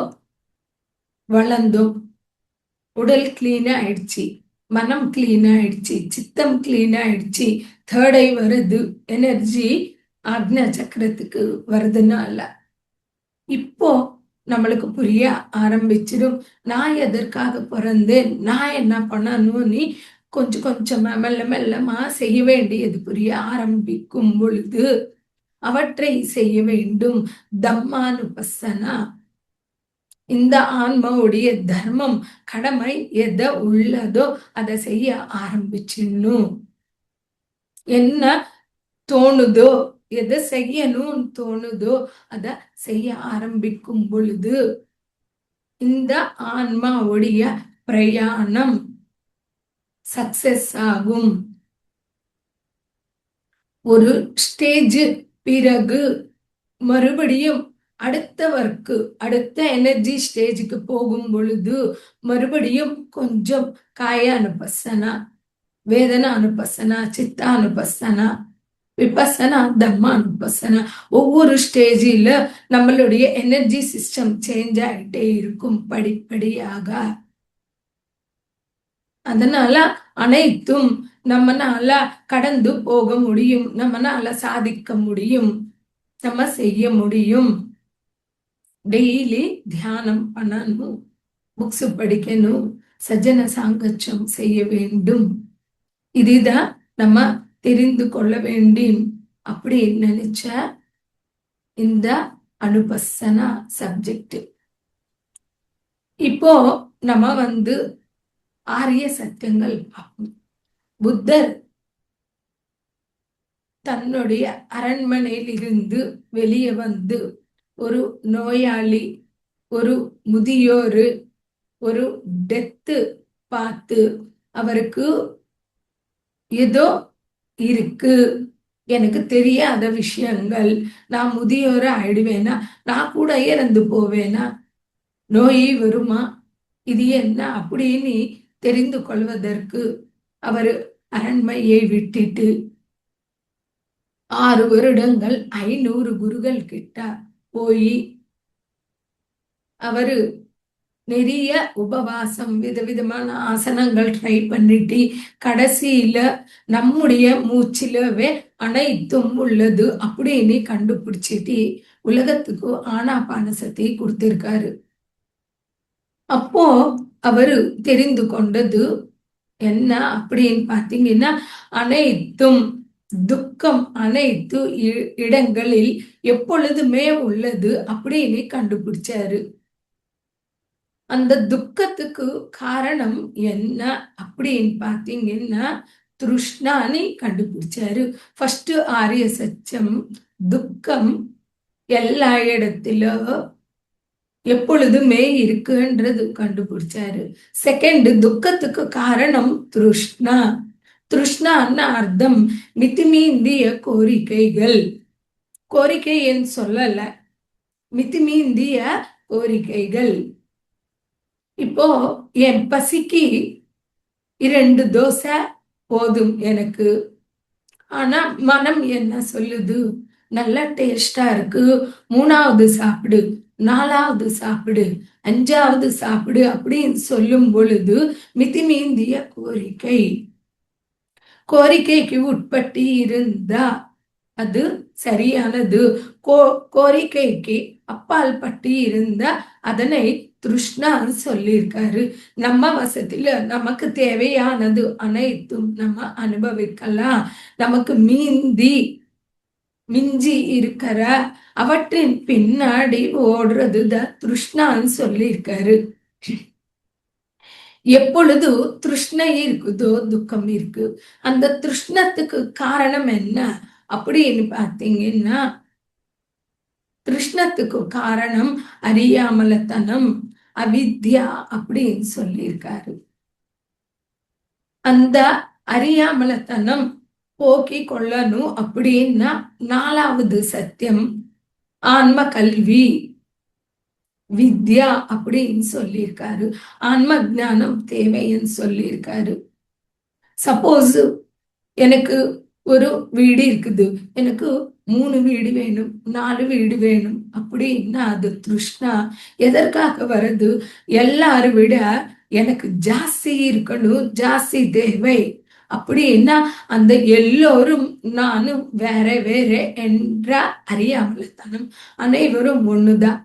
வளர்ந்தோம், உடல் கிளீனா ஆயிடுச்சு, மனம் கிளீனா ஆயிடுச்சு, சித்தம் கிளீனா ஆயிடுச்சு. தேர்டை வருது, எனர்ஜி ஆக்ஞா சக்கரத்துக்கு வருதுனால இப்போ நம்மளுக்கு புரிய ஆரம்பிச்சிடும். நான் எதற்காக பிறந்தேன், நான் என்ன பண்ணணும்னு கொஞ்சம் கொஞ்சமா மெல்ல மெல்லமா செய்ய வேண்டியது புரிய ஆரம்பிக்கும் பொழுது அவற்றை செய்ய வேண்டும். தம்மானுபசனா, இந்த ஆன்மாவுடைய தர்மம் கடமை எதை உள்ளதோ அதை செய்ய ஆரம்பிச்சிடணும். என்ன தோணுதோ, எதை செய்யணும்னு தோணுதோ அதை செய்ய ஆரம்பிக்கும் பொழுது இந்த ஆன்மாவுடைய பிரயாணம் சக்சஸ் ஆகும். ஒரு ஸ்டேஜ் பிறகு மறுபடியும் அடுத்த எனர்ஜி ஸ்டேஜுக்கு போகும் பொழுது மறுபடியும் கொஞ்சம் காய அனுபசனா, வேதனா அனுபசனா, சித்த அனுபசனா, விபசனா, தம்மா அனுபசனா. ஒவ்வொரு ஸ்டேஜில நம்மளுடைய எனர்ஜி சிஸ்டம் சேஞ்ச் ஆகிட்டே இருக்கும் படிப்படியாக. அதனால அனைத்தும் நம்மனால கடந்து போக முடியும், நம்மனால சாதிக்க முடியும், நம்ம செய்ய முடியும். டெய்லி தியானம் பண்ணணும், புக்ஸ் படிக்கணும், சஜன சாங்கச்சம் செய்ய வேண்டும். இதுதான் நம்ம தெரிந்து கொள்ள வேண்டும் அப்படின்னு நினைச்ச இந்த அனுபசனா சப்ஜெக்ட். இப்போ நம்ம ஆரிய சத்தியங்கள் பார்ப்போம். புத்தர் தன்னுடைய அரண்மனையில் இருந்து வெளியே வந்து ஒரு நோயாளி, ஒரு முதியோரு, ஒரு டெத்து பார்த்து அவருக்கு ஏதோ இருக்கு, எனக்கு தெரியாத விஷயங்கள், நான் முதியோர ஆயிடுவேனா, நான் கூட இறந்து போவேனா, நோய் வருமா, இது என்ன அப்படின்னு தெரிந்து கொள்வதற்கு அவர் அரண்மையை விட்டுட்டு 6 வருடங்கள் 500 குருகள் கிட்ட போய் அவரு நிறைய உபவாசம், விதவிதமான ஆசனங்கள் ட்ரை பண்ணிட்டு கடைசியில நம்முடைய மூச்சிலவே அனைத்தும் உள்ளது அப்படின்னு கண்டுபிடிச்சிட்டு உலகத்துக்கு ஆனாபான சக்தி கொடுத்திருக்காரு. அப்போ அவரு தெரிந்து கொண்டது என்ன அப்படின்னு பாத்தீங்கன்னா, அனைத்தும் துக்கம் அனைத்து இடங்களில் எப்பொழுதுமே உள்ளது அப்படின்னு கண்டுபிடிச்சாரு. அந்த துக்கத்துக்கு காரணம் என்ன அப்படின்னு பாத்தீங்கன்னா, திருஷ்ணானி கண்டுபிடிச்சாரு. ஃபர்ஸ்ட் ஆரிய சத்தியம், துக்கம் எல்லா இடத்திலும் எப்பொழுதுமே இருக்குன்றது கண்டுபிடிச்சாரு. செகண்ட், துக்கத்துக்கு காரணம் திருஷ்ணா. திருஷ்ணான்னு அர்த்தம் மிதிமீந்திய கோரிக்கைகள். கோரிக்கை என்று சொல்லல, மிதிமீந்திய கோரிக்கைகள். இப்போ என் பசிக்கு 2 தோசை போதும் எனக்கு, ஆனா மனம் என்ன சொல்லுது, நல்ல டேஸ்டா இருக்கு, 3வது சாப்பிடு, 4வது சாப்பிடு, 5வது சாப்பிடு அப்படின்னு சொல்லும் பொழுது மிதிமீந்திய கோரிக்கை. கோரிக்கைக்கு உட்பட்டு இருந்தா அது சரியானது. கோரிக்கைக்கு அப்பால் பட்டு இருந்தா அதனை திருஷ்ணான்னு சொல்லியிருக்காரு. நம்ம வசத்துல நமக்கு தேவையானது அனைத்தும் நம்ம அனுபவிக்கலாம். நமக்கு மிஞ்சி இருக்கிற அவற்றின் பின்னாடி ஓடுறது திருஷ்ணான்னு சொல்லியிருக்காரு. எப்பொழுது திருஷ்ணை இருக்குதோ துக்கம் இருக்கு. அந்த திருஷ்ணத்துக்கு காரணம் என்ன அப்படின்னு பாத்தீங்கன்னா, திருஷ்ணத்துக்கு காரணம் அறியாமலத்தனம், அவித்யா அப்படின்னு சொல்லியிருக்காரு. அந்த அறியாமலத்தனம் போக்கி கொள்ளணும் அப்படின்னா 4வது சத்தியம் ஆன்ம கல்வி, வித்யா அப்படின்னு சொல்லியிருக்காரு. ஆன்ம ஞானம் தேவைன்னு சொல்லியிருக்காரு. சப்போஸ் எனக்கு ஒரு வீடு இருக்குது, எனக்கு 3 வீடு வேணும், 4 வீடு வேணும் அப்படின்னா அது திருஷ்ணா. எதற்காக வருது, எல்லாரும் விட எனக்கு ஜாஸ்தி இருக்கணும், ஜாஸ்தி தேவை அப்படின்னா அந்த எல்லோரும் நானும் வேற வேற என்ற அறியாமலத்தனம். அனைவரும் ஒண்ணுதான்.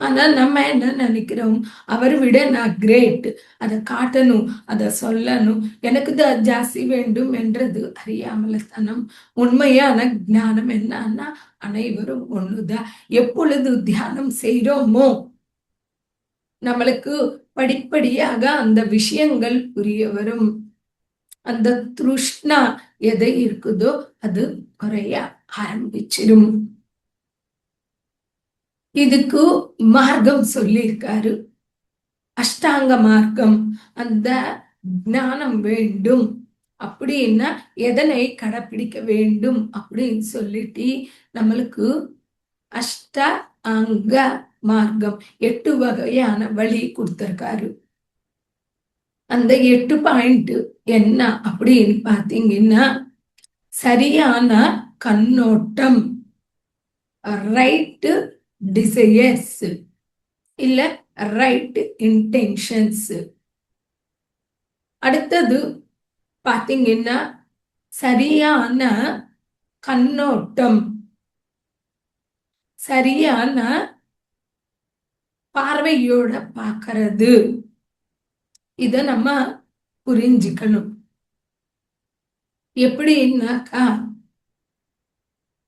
ஆனா நம்ம என்ன நினைக்கிறோம், அவரை விட நான் கிரேட், அதை காட்டணும், அதை சொல்லணும், எனக்கு தான் ஜாஸ்தி வேண்டும் என்றது அறியாமலத்தனம். உண்மையான ஞானம் என்னன்னா அனைவரும் ஒண்ணுதான். எப்பொழுது தியானம் செய்யறோமோ நம்மளுக்கு படிப்படியாக அந்த விஷயங்கள் புரிய வரும். அந்த திருஷ்ணா எதை இருக்குதோ அது குறைய ஆரம்பிச்சிடும். இதுக்கு மார்க்கம் சொல்லியிருக்காரு, அஷ்டாங்க மார்க்கம். அந்த ஞானம் வேண்டும் அப்படின்னா எதனை கடைப்பிடிக்க வேண்டும் அப்படின்னு சொல்லிட்டு நம்மளுக்கு அஷ்ட அங்க மார்க்கம் 8 வகையான வழி கொடுத்திருக்காரு. அந்த 8 பாயிண்ட் என்ன அப்படின்னு பாத்தீங்கன்னா, சரியான கண்ணோட்டம், ரைட் டிசையர்ஸ் இல்ல ரைட் இன்டென்ஷன்ஸ். அடுத்தது பாத்தீங்கன்னா சரியான கண்ணோட்டம், சரியான பார்வையோட பார்க்கறது. இத நம்ம புரிஞ்சுக்கணும். எப்படின்னாக்கா,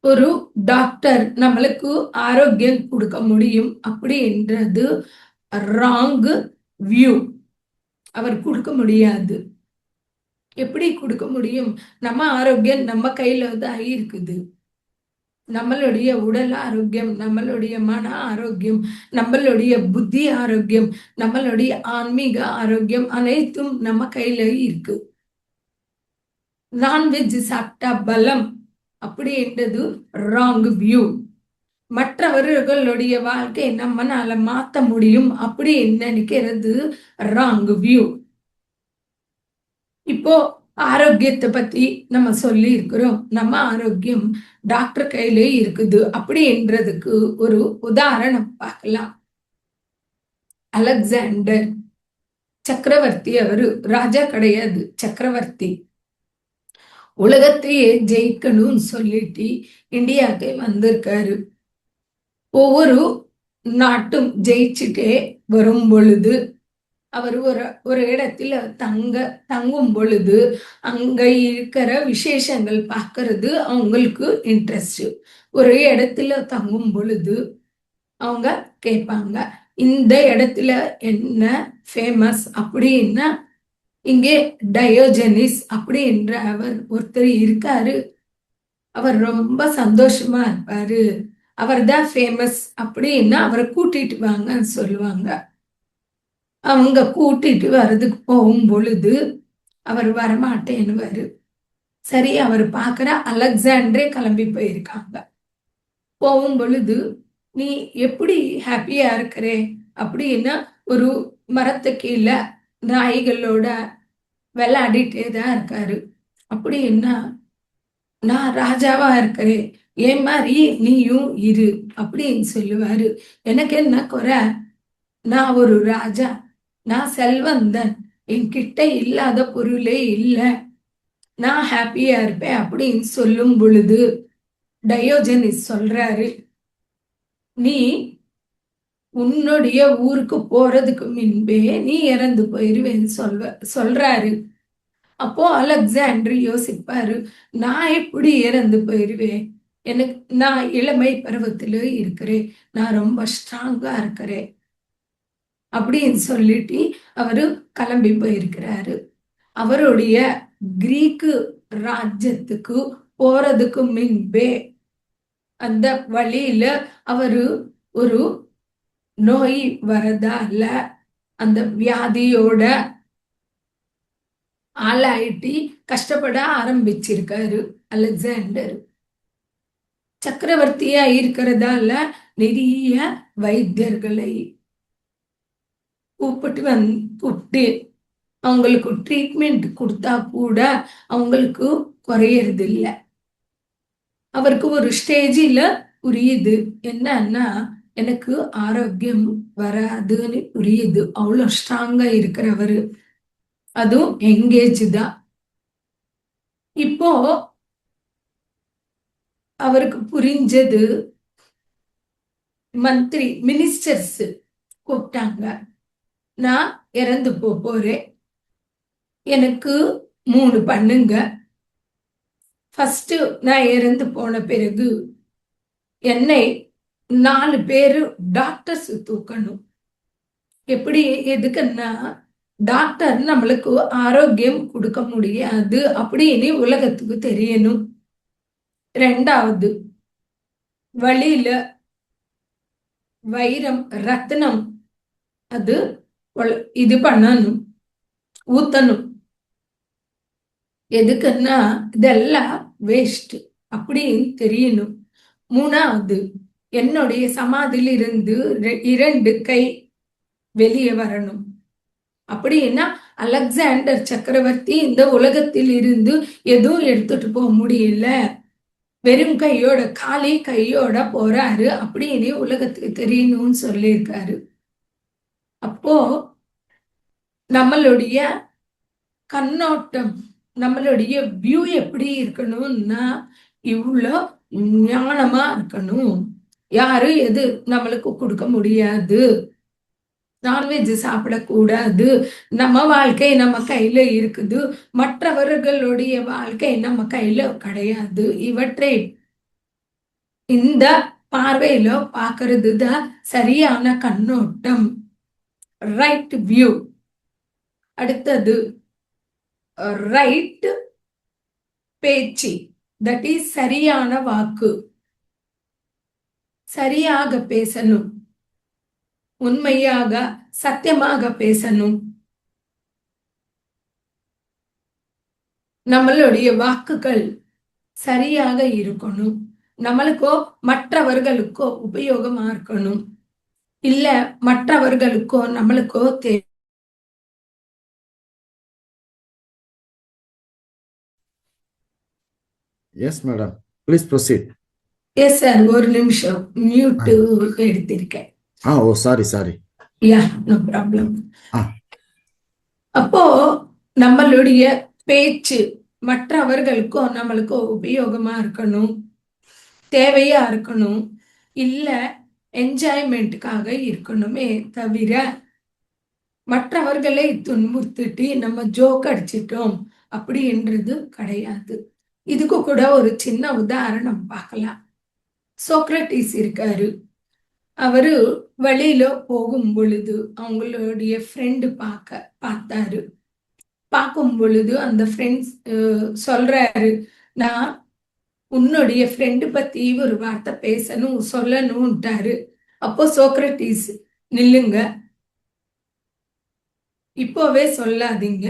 ஒரு டாக்டர் நம்மளுக்கு ஆரோக்கியம் கொடுக்க முடியும் அப்படின்றது ராங் வியூ. அவர் கொடுக்க முடியாது. எப்படி கொடுக்க முடியும்? நம்ம ஆரோக்கியம் நம்ம கையில தான் இருக்குது. நம்மளுடைய உடல் ஆரோக்கியம், நம்மளுடைய மன ஆரோக்கியம், நம்மளுடைய புத்தி ஆரோக்கியம், நம்மளுடைய ஆன்மீக ஆரோக்கியம் அனைத்தும் நம்ம கையில இருக்கு. நான்வெஜ் சாப்பிட்டா பலம் அப்படின்றது ராங் வியூ. மற்றவர்களுடைய வாழ்க்கை நம்மனால மாத்த முடியும் அப்படின்னு நினைக்கிறது ராங் வியூ. இப்போ ஆரோக்கியத்தை பத்தி நம்ம சொல்லி இருக்கிறோம். நம்ம ஆரோக்கியம் டாக்டர் கையிலே இருக்குது அப்படின்றதுக்கு ஒரு உதாரணம் பார்க்கலாம். அலெக்சாண்டர் சக்கரவர்த்தி, அவரு ராஜா கிடையாது, சக்கரவர்த்தி. உலகத்தையே ஜெயிக்கணும்னு சொல்லிட்டு இந்தியாவுக்கு வந்திருக்காரு. ஒவ்வொரு நாட்டும் ஜெயிச்சுட்டே வரும் பொழுது அவர் ஒரு இடத்துல தங்கும் பொழுது அங்க இருக்கிற விசேஷங்கள் பார்க்கறது அவங்களுக்கு இன்ட்ரெஸ்ட். ஒரு இடத்துல தங்கும் பொழுது அவங்க கேட்பாங்க, இந்த இடத்துல என்ன ஃபேமஸ் அப்படின்னா, இங்கே டயோஜனிஸ் அப்படின்ற அவர் ஒருத்தர் இருக்காரு, அவர் ரொம்ப சந்தோஷமா இருப்பாரு, அவர் தான் ஃபேமஸ் அப்படின்னா அவரை கூட்டிட்டு வாங்கன்னு சொல்லுவாங்க. அவங்க கூட்டிட்டு வர்றதுக்கு போகும் பொழுது அவர் வரமாட்டேன்னு. சரி, அவர் பார்க்குற அலெக்சாண்டரே கிளம்பி போயிருக்காங்க. போகும் பொழுது, நீ எப்படி ஹாப்பியா இருக்கிறே அப்படின்னா, ஒரு மரத்து கீழே நாய்களோட விளையாடிட்டே தான் இருக்காரு. அப்படின்னா, நான் ராஜாவா இருக்கிறேன், ஏன் மாதிரி நீயும் இரு அப்படின்னு சொல்லுவாரு. எனக்கு என்ன குறை? நான் ஒரு ராஜா, நான் செல்வந்தன், என்கிட்ட இல்லாத பொருளே இல்லை, நான் ஹாப்பியா இருப்பேன் அப்படின்னு சொல்லும் பொழுது டயோஜனிஸ் சொல்றாரு, நீ உன்னுடைய ஊருக்கு போறதுக்கு முன்பே நீ இறந்து போயிருவேன்னு சொல்றாரு. அப்போ அலெக்சாண்டர் யோசிப்பாரு, நான் எப்படி இறந்து போயிருவேன்? நான் இளமை பருவத்தில இருக்கிறேன், நான் ரொம்ப ஸ்ட்ராங்கா இருக்கிறேன் அப்படின்னு சொல்லிட்டு அவரு கிளம்பி போயிருக்கிறாரு. அவருடைய கிரீக்கு ராஜ்யத்துக்கு போறதுக்கு முன்பே அந்த வழியில அவரு ஒரு நோய் வரதால அந்த வியாதியோட ஆளாயிட்டு கஷ்டப்பட ஆரம்பிச்சிருக்காரு அலெக்சாண்டர். சக்கரவர்த்தியா இருக்கிறதால நிறைய வைத்தியர்களை கூப்பிட்டு அவங்களுக்கு ட்ரீட்மெண்ட் கொடுத்தா கூட அவங்களுக்கு குறையறது இல்லை. அவருக்கு ஒரு ஸ்டேஜில் புரியுது, என்னன்னா எனக்கு ஆரோக்கியம் வராதுன்னு புரியுது. அவ்வளோ ஸ்ட்ராங்கா இருக்கிறவரு, அதுவும் எங்கேஜ் தான். இப்போ அவருக்கு புரிஞ்சது, மந்திரி மினிஸ்டர்ஸ் கூப்பிட்டாங்க, நான் இறந்து போறேன், எனக்கு 3 பண்ணுங்க. ஃபர்ஸ்ட் நான் இறந்து போன பிறகு என்னை 4 பேரு டாக்டர்ஸ் தூக்கணும். எப்படி? எதுக்குன்னா, டாக்டர் நம்மளுக்கு ஆரோக்கியம் கொடுக்க முடியாது அப்படின்னு உலகத்துக்கு தெரியணும். 2வது, வழியில வைரம் ரத்னம் அது இது பண்ணணும், ஊத்தணும். எதுக்குன்னா இதெல்லாம் வேஸ்ட் அப்படின்னு தெரியணும். 3வது, என்னுடைய சமாதியில் இருந்து 2 கை வெளியே வரணும். அப்படின்னா அலெக்சாண்டர் சக்கரவர்த்தி இந்த உலகத்தில் இருந்து எதுவும் எடுத்துட்டு போக முடியல, வெறும் கையோட காலி கையோட போறாரு அப்படின்னு உலகத்துக்கு தெரியணும்னு சொல்லியிருக்காரு. அப்போ நம்மளுடைய கண்ணோட்டம், நம்மளுடைய வியூ எப்படி இருக்கணும்னா, இவ்வளோ ஞானமா இருக்கணும், யாரும் எது நம்மளுக்கு கொடுக்க முடியாது, நான்வெஜ் சாப்பிடக்கூடாது, நம்ம வாழ்க்கை நம்ம கையில இருக்குது, மற்றவர்களுடைய வாழ்க்கை நம்ம கையில கிடையாது. இவற்றை இந்த பார்வையில பார்க்கிறது தான் சரியான கண்ணோட்டம், ரைட் வியூ. அடுத்தது ரைட் பேச்சு, தட் இஸ் சரியான வாக்கு. சரியாக பேசணும், உண்மையாக சத்தியமாக பேசணும். நம்மளுடைய வாக்குகள் சரியாக இருக்கணும், நம்மளுக்கோ மற்றவர்களுக்கோ உபயோகமா இருக்கணும், இல்ல மற்றவர்களுக்கோ நம்மளுக்கோ yes madam, please proceed. Yes sir, ஒரு நிமிஷம் மியூட் எடுத்திருக்கேன். Oh sorry. Yeah, no problem. அப்போ நம்மளுடைய பேச்சு மற்றவர்களுக்கோ நம்மளுக்கோ உபயோகமா இருக்கணும், தேவையா இருக்கணும், இல்ல என்ஜாய்மெண்ட்டுக்காக இருக்கணுமே தவிர மற்றவர்களை துன்புறுத்திட்டு நம்ம ஜோக் அடிச்சிட்டோம் அப்படின்றது கிடையாது. இதுக்கு கூட ஒரு சின்ன உதாரணம் பார்க்கலாம். சோக்ரட்டிஸ் இருக்காரு. அவரு வழியில போகும் பொழுது அவங்களுடைய ஃப்ரெண்டு பார்த்தாரு. பார்க்கும் பொழுது அந்த ஃப்ரெண்ட்ஸ் சொல்றாரு, நான் உன்னுடைய ஃப்ரெண்டு பத்தி ஒரு வார்த்தை பேசணும் சொல்லணும்ட்டாரு. அப்போ சோக்ரட்டிஸ், நில்லுங்க, இப்போவே சொல்லாதீங்க,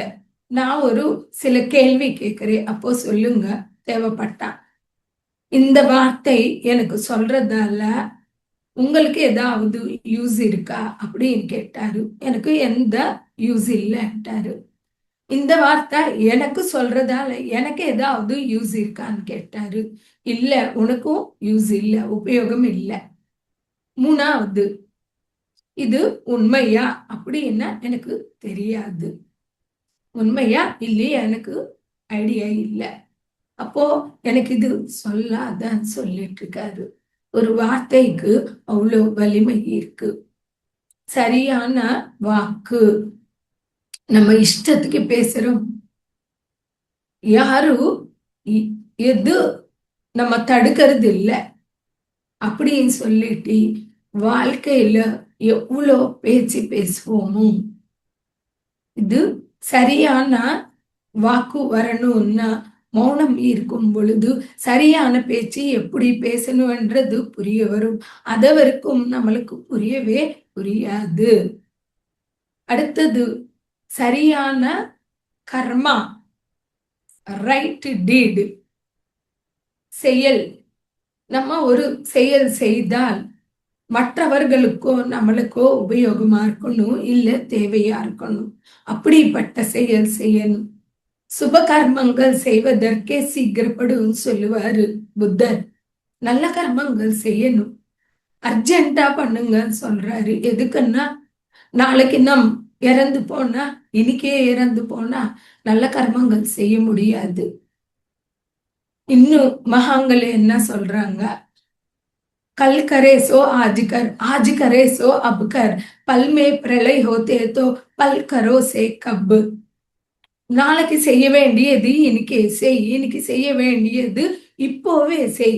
நான் ஒரு சில கேள்வி கேட்கிறேன், அப்போ சொல்லுங்க தேவைப்பட்டா. இந்த வார்த்தை எனக்கு சொல்றதால உங்களுக்கு ஏதாவது யூஸ் இருக்கா அப்படின்னு கேட்டாரு. எனக்கு எந்த யூஸ் இல்லைட்டாரு. இந்த வார்த்தை எனக்கு சொல்றதால எனக்கு ஏதாவது யூஸ் இருக்கான்னு கேட்டாரு. இல்ல, உனக்கும் யூஸ் இல்ல, உபயோகம் இல்லை. மூணாவது, இது உண்மையா அப்படின்னா எனக்கு தெரியாது, உண்மையா இல்லையா எனக்கு ஐடியா இல்லை. அப்போ எனக்கு இது சொல்லாதான்னு சொல்லிட்டு இருக்காரு. ஒரு வார்த்தைக்கு அவ்வளோ வலிமை இருக்கு. சரியான வாக்கு, நம்ம இஷ்டத்துக்கு பேசுறோம், யாரும் எது நம்ம தடுக்கிறது இல்லை அப்படின்னு சொல்லிட்டு வாழ்க்கையில எவ்வளோ பேச்சு பேசுவோமோ, இது சரியான வாக்கு வரணும்னா மௌனம் இருக்கும் பொழுது சரியான பேச்சு எப்படி பேசணும்ன்றது புரிய வரும். அது வரைக்கும் நம்மளுக்கு புரியவே புரியாது. அடுத்தது சரியான கர்மா, ரைட் டீடு, செயல். நம்ம ஒரு செயல் செய்தால் மற்றவர்களுக்கோ நம்மளுக்கோ உபயோகமா இருக்கணும், இல்ல தேவையா இருக்கணும், அப்படிப்பட்ட செயல் செய்யணும். சுப கர்மங்கள் செய்வதற்கே சீக்கிரப்படும் சொல்லுவாரு புத்தர். நல்ல கர்மங்கள் செய்யணும், அர்ஜென்டா பண்ணுங்க சொல்றாரு. எதுக்குன்னா நாளைக்கு நம் இறந்து போனா, இன்னைக்கே இறந்து போனா நல்ல கர்மங்கள் செய்ய முடியாது. இன்னும் மகாங்கள் என்ன சொல்றாங்க, கல் करे सो आज करे सो अब कर, पल में प्रलय होते तो पल करो से कब. நாளைக்கு செய்ய வேண்டியது இன்னைக்கே செய், இன்னைக்கு செய்ய வேண்டியது இப்போவே செய்.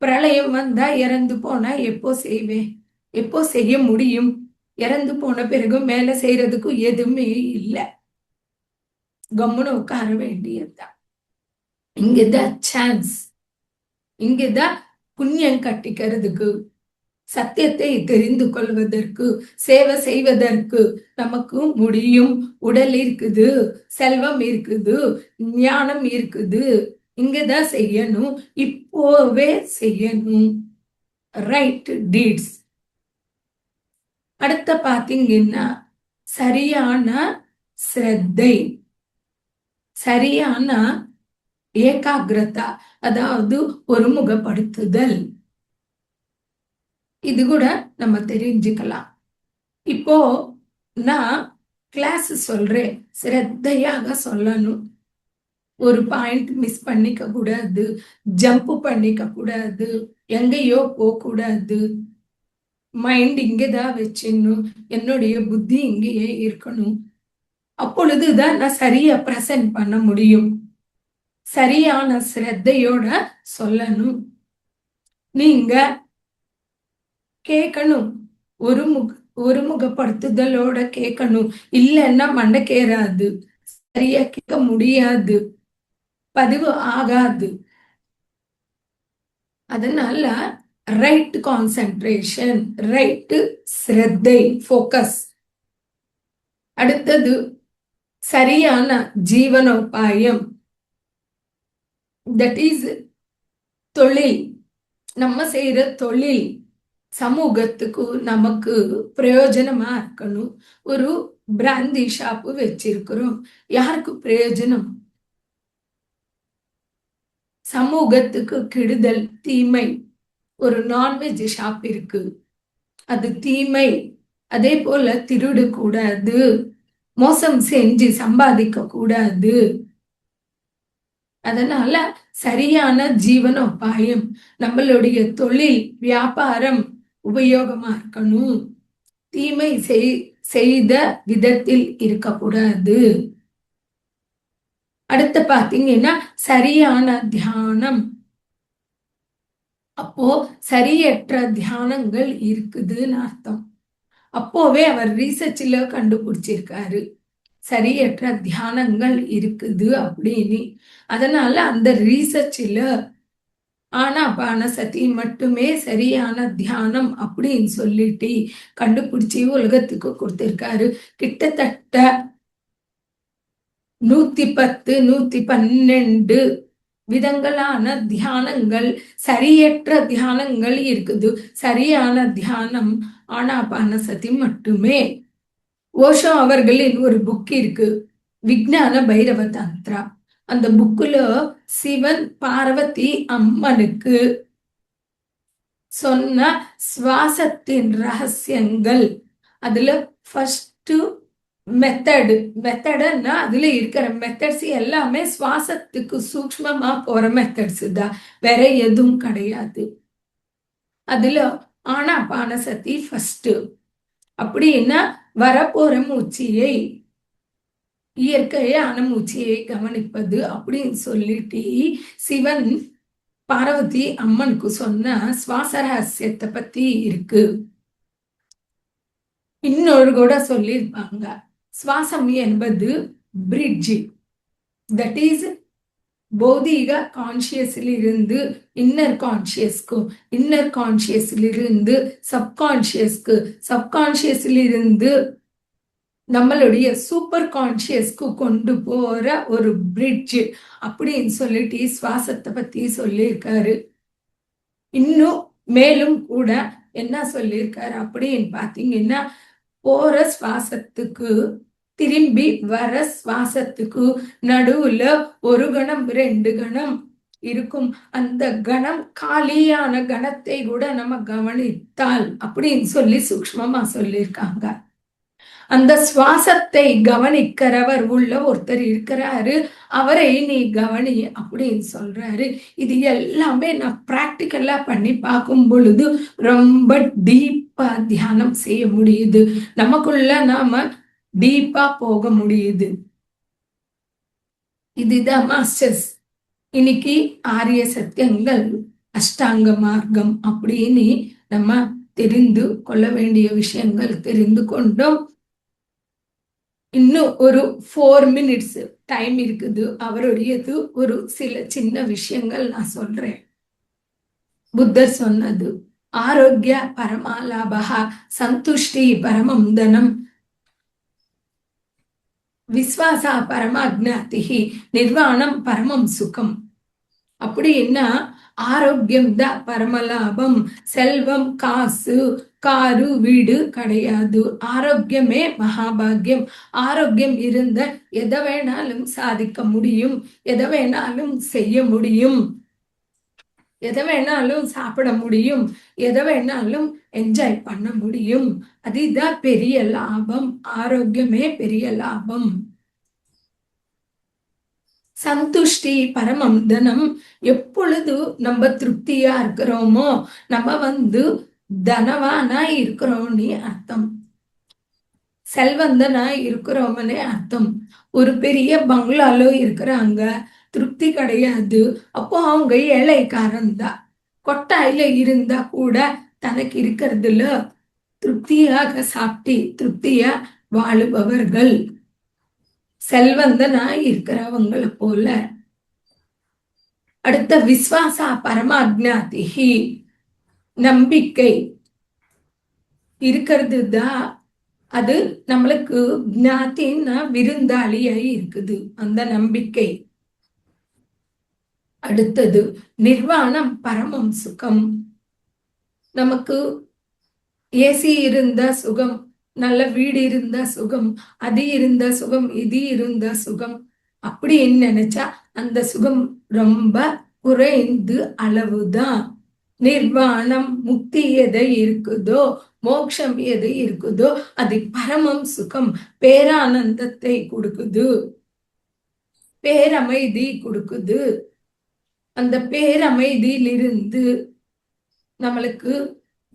பிரளயம் வந்தா இறந்து போனா எப்போ செய்வேன், எப்போ செய்ய முடியும்? இறந்து போன பிறகு மேல செய்யறதுக்கு எதுவுமே இல்லை, கம்முன்னு உட்கார வேண்டியதுதான். இங்கதான் சான்ஸ், இங்கதான் புண்ணியம் கட்டிக்கிறதுக்கு, சத்தியத்தை தெரிந்து கொள்வதற்கு, சேவை செய்வதற்கு நமக்கு முடியும். உடல் இருக்குது, செல்வம் இருக்குது, ஞானம் இருக்குது, இங்கதான் செய்யணும், இப்போவே செய்யணும். Right deeds. அடுத்த பாத்தீங்கன்னா சரியான ஸ்ரத்தை, சரியான ஏகாகிரதா, அதாவது ஒருமுகப்படுத்துதல். இது கூட நம்ம தெரிஞ்சுக்கலாம். இப்போ நான் கிளாஸ் சொல்றேன், ஸ்ரத்தையாக சொல்லணும், ஒரு பாயிண்ட் மிஸ் பண்ணிக்க கூடாது, ஜம்ப் பண்ணிக்க கூடாது, எங்கேயோ போக கூடாது. மைண்ட் இங்கேதான் வச்சிடணும், என்னுடைய புத்தி இங்கேயே இருக்கணும். அப்பொழுதுதான் நான் சரியா பிரசன்ட் பண்ண முடியும். சரியான சிரத்தையோட சொல்லணும். நீங்க கேட்கணும், ஒருமுகப்படுத்துதலோட கேட்கணும். இல்லைன்னா மண்டைக்கேறாது, சரியா கேட்க முடியாது, பதிவு ஆகாது. அதனால ரைட் கான்சென்ட்ரேஷன், ரைட் சிரத்தை, ஃபோக்கஸ். அடுத்தது சரியான ஜீவனோபாயம், தட் இஸ் தொழில். நம்ம செய்யற தொழில் சமூகத்துக்கு நமக்கு பிரயோஜனமா இருக்கணும். ஒரு பிராந்தி ஷாப்பு வச்சிருக்கிறோம், யாருக்கு பிரயோஜனம்? சமூகத்துக்கு கெடுதல், தீமை. ஒரு நான்வெஜ் ஷாப் இருக்கு, அது தீமை. அதே போல திருடு கூடாது, மோசம் செஞ்சு சம்பாதிக்க கூடாது. அதனால சரியான ஜீவனோபாயம், நம்மளுடைய தொழில் வியாபாரம் உபயோகமா இருக்கணும், தீமை செய்த விதத்தில் இருக்கக்கூடாது. அடுத்து பாத்தீங்கன்னா சரியான தியானம். அப்போ சரியற்ற தியானங்கள் இருக்குதுன்னு அர்த்தம். அப்போவே அவர் ரீசர்ச்ல கண்டுபிடிச்சிருக்காரு, சரியற்ற தியானங்கள் இருக்குது அப்படின்னு. அதனால அந்த ரீசர்ச்ல ஆனாபான சதி மட்டுமே சரியான தியானம் அப்படின்னு சொல்லிட்டு கண்டுபிடிச்சி உலகத்துக்கு கொடுத்திருக்காரு. கிட்டத்தட்ட 110 112 விதங்களான தியானங்கள், சரியற்ற தியானங்கள் இருக்குது. சரியான தியானம் ஆனாபான சதி மட்டுமே. ஓஷோ அவர்களின் ஒரு புக் இருக்கு, விஞ்ஞான பைரவ தந்திரா. அந்த புக்குல சிவன் பார்வதி அம்மனுக்கு சொன்ன சுவாசத்தின் ரகசியங்கள், அதுல ஃபர்ஸ்ட் மெத்தடுன்னா அதுல இருக்கிற மெத்தட்ஸ் எல்லாமே சுவாசத்துக்கு சூக்ஷ்மமா போற மெத்தட்ஸ் தான், வேற எதுவும் கிடையாது. அதுல ஆனாபான சதி ஃபர்ஸ்ட். அப்படின்னா வரப்போற மூச்சியை, இயற்கையான மூச்சியை கவனிப்பது அப்படின்னு சொல்லிட்டு சிவன் பார்வதி அம்மனுக்கு சொன்ன சுவாச ரகசியத்தை பத்தி இருக்கு. இன்னொரு கூட சொல்லியிருப்பாங்க, சுவாசம் என்பது பிரிட்ஜ், தட் இஸ் பௌதீக கான்சியஸ்ல இருந்து இன்னர் கான்சியஸ்க்கு, இன்னர் கான்சியஸ்ல இருந்து சப்கான்சியஸ்க்கு, சப்கான்சியஸ்ல இருந்து நம்மளுடைய சூப்பர் கான்சியஸ்க்கு கொண்டு போற ஒரு பிரிட்ஜ் அப்படின்னு சொல்லிட்டு சுவாசத்தை பத்தி சொல்லியிருக்காரு. இன்னும் மேலும் கூட என்ன சொல்லியிருக்காரு அப்படின்னு பாத்தீங்கன்னா, போற சுவாசத்துக்கு திரும்பி வர சுவாசத்துக்கு நடுவுல ஒரு கணம் 2 கணம் இருக்கும். அந்த கணம் காலியான கணத்தை கூட நம்ம கவனித்தால் அப்படின்னு சொல்லி சூக்ஷ்மமா சொல்லியிருக்காங்க. அந்த சுவாசத்தை கவனிக்கிறவர் உள்ள ஒருத்தர் இருக்கிறாரு, அவரை நீ கவனி அப்படின்னு சொல்றாரு. இது எல்லாமே நான் பிராக்டிக்கலா பண்ணி பார்க்கும் பொழுது ரொம்ப டீப்பா தியானம் செய்ய முடியுது, நமக்குள்ள நாம டீப்பா போக முடியுது. இதுதான் மாஸ்டர்ஸ் இன்னைக்கு ஆரிய சத்தியங்கள் அஷ்டாங்க மார்க்கம் அப்படின்னு நம்ம தெரிந்து கொள்ள வேண்டிய விஷயங்கள் தெரிந்து கொண்டோம். இன்னும் ஒரு 4 minutes டைம் இருக்குது. அவருடையது ஒரு சில சின்ன விஷயங்கள் நான் சொல்றேன். புத்தர் சொன்னது, ஆரோக்கிய பரமாலாபா, சந்துஷ்டி பரமம் தனம், விஸ்வாசா பரமாக்ஞாதிஹி, நிர்வாணம் பரமம் சுகம். அப்படின்னா ஆரோக்கியம் தான் பரமலாபம். செல்வம், காசு, காரு, வீடு கிடையாது. ஆரோக்கியமே மகாபாகியம். ஆரோக்கியம் இருந்த எதை வேணாலும் சாதிக்க முடியும், எதை வேணாலும் செய்ய முடியும், எதை வேணாலும் சாப்பிட முடியும், எதை வேணாலும் என்ஜாய் பண்ண முடியும். அதுதான் பெரிய லாபம். ஆரோக்கியமே பெரிய லாபம். சந்துஷ்டி பரமம் தனம். எப்பொழுது நம்ம திருப்தியா இருக்கிறோமோ, நம்ம தனவானா இருக்கிறோம்னு அர்த்தம், செல்வந்தனா இருக்கிறோம்னே அர்த்தம். ஒரு பெரிய பங்களாலோ இருக்கிறாங்க, திருப்தி கிடையாது, அப்போ அவங்க ஏழைக்காரன் தான். கொட்டாயில இருந்தா கூட தனக்கு இருக்கிறதுல திருப்தியாக சாப்பிட்டு திருப்தியா வாழுபவர்கள் செல்வந்தனா இருக்கிறவங்களை போல. அடுத்த விஸ்வாசா பரமாஜ்ஞாதிஹி, நம்பிக்கை இருக்கிறது தான். அது நம்மளுக்கு ஞாத்தின்னா விருந்தாளியாய் இருக்குது அந்த நம்பிக்கை. அடுத்தது நிர்வாணம் பரமம் சுகம். நமக்கு ஏசி இருந்த சுகம், நல்ல வீடு இருந்த சுகம், அது இருந்த சுகம், இது இருந்த சுகம் அப்படின்னு நினைச்சா அந்த சுகம் ரொம்ப குறைந்து அளவுதான். நிர்வாணம் முக்தி எதை இருக்குதோ, மோட்சம் எது இருக்குதோ அது பரமம் சுகம், பேரானந்தத்தை கொடுக்குது, பேரமைதி கொடுக்குது. அந்த பேரமைதியிலிருந்து நம்மளுக்கு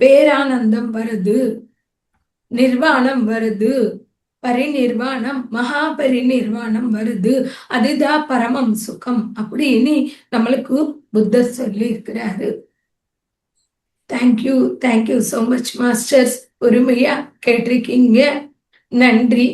பேரானந்தம் வருது, நிர்வாணம் வருது, பரிநிர்வாணம் மகா பரிநிர்வாணம் வருது. அதுதான் பரமம் சுகம் அப்படின்னு நம்மளுக்கு புத்தர் சொல்லி இருக்கிறாரு. Thank you so much masters. பொறுமையா கேட்டிருக்கீங்க, நன்றி.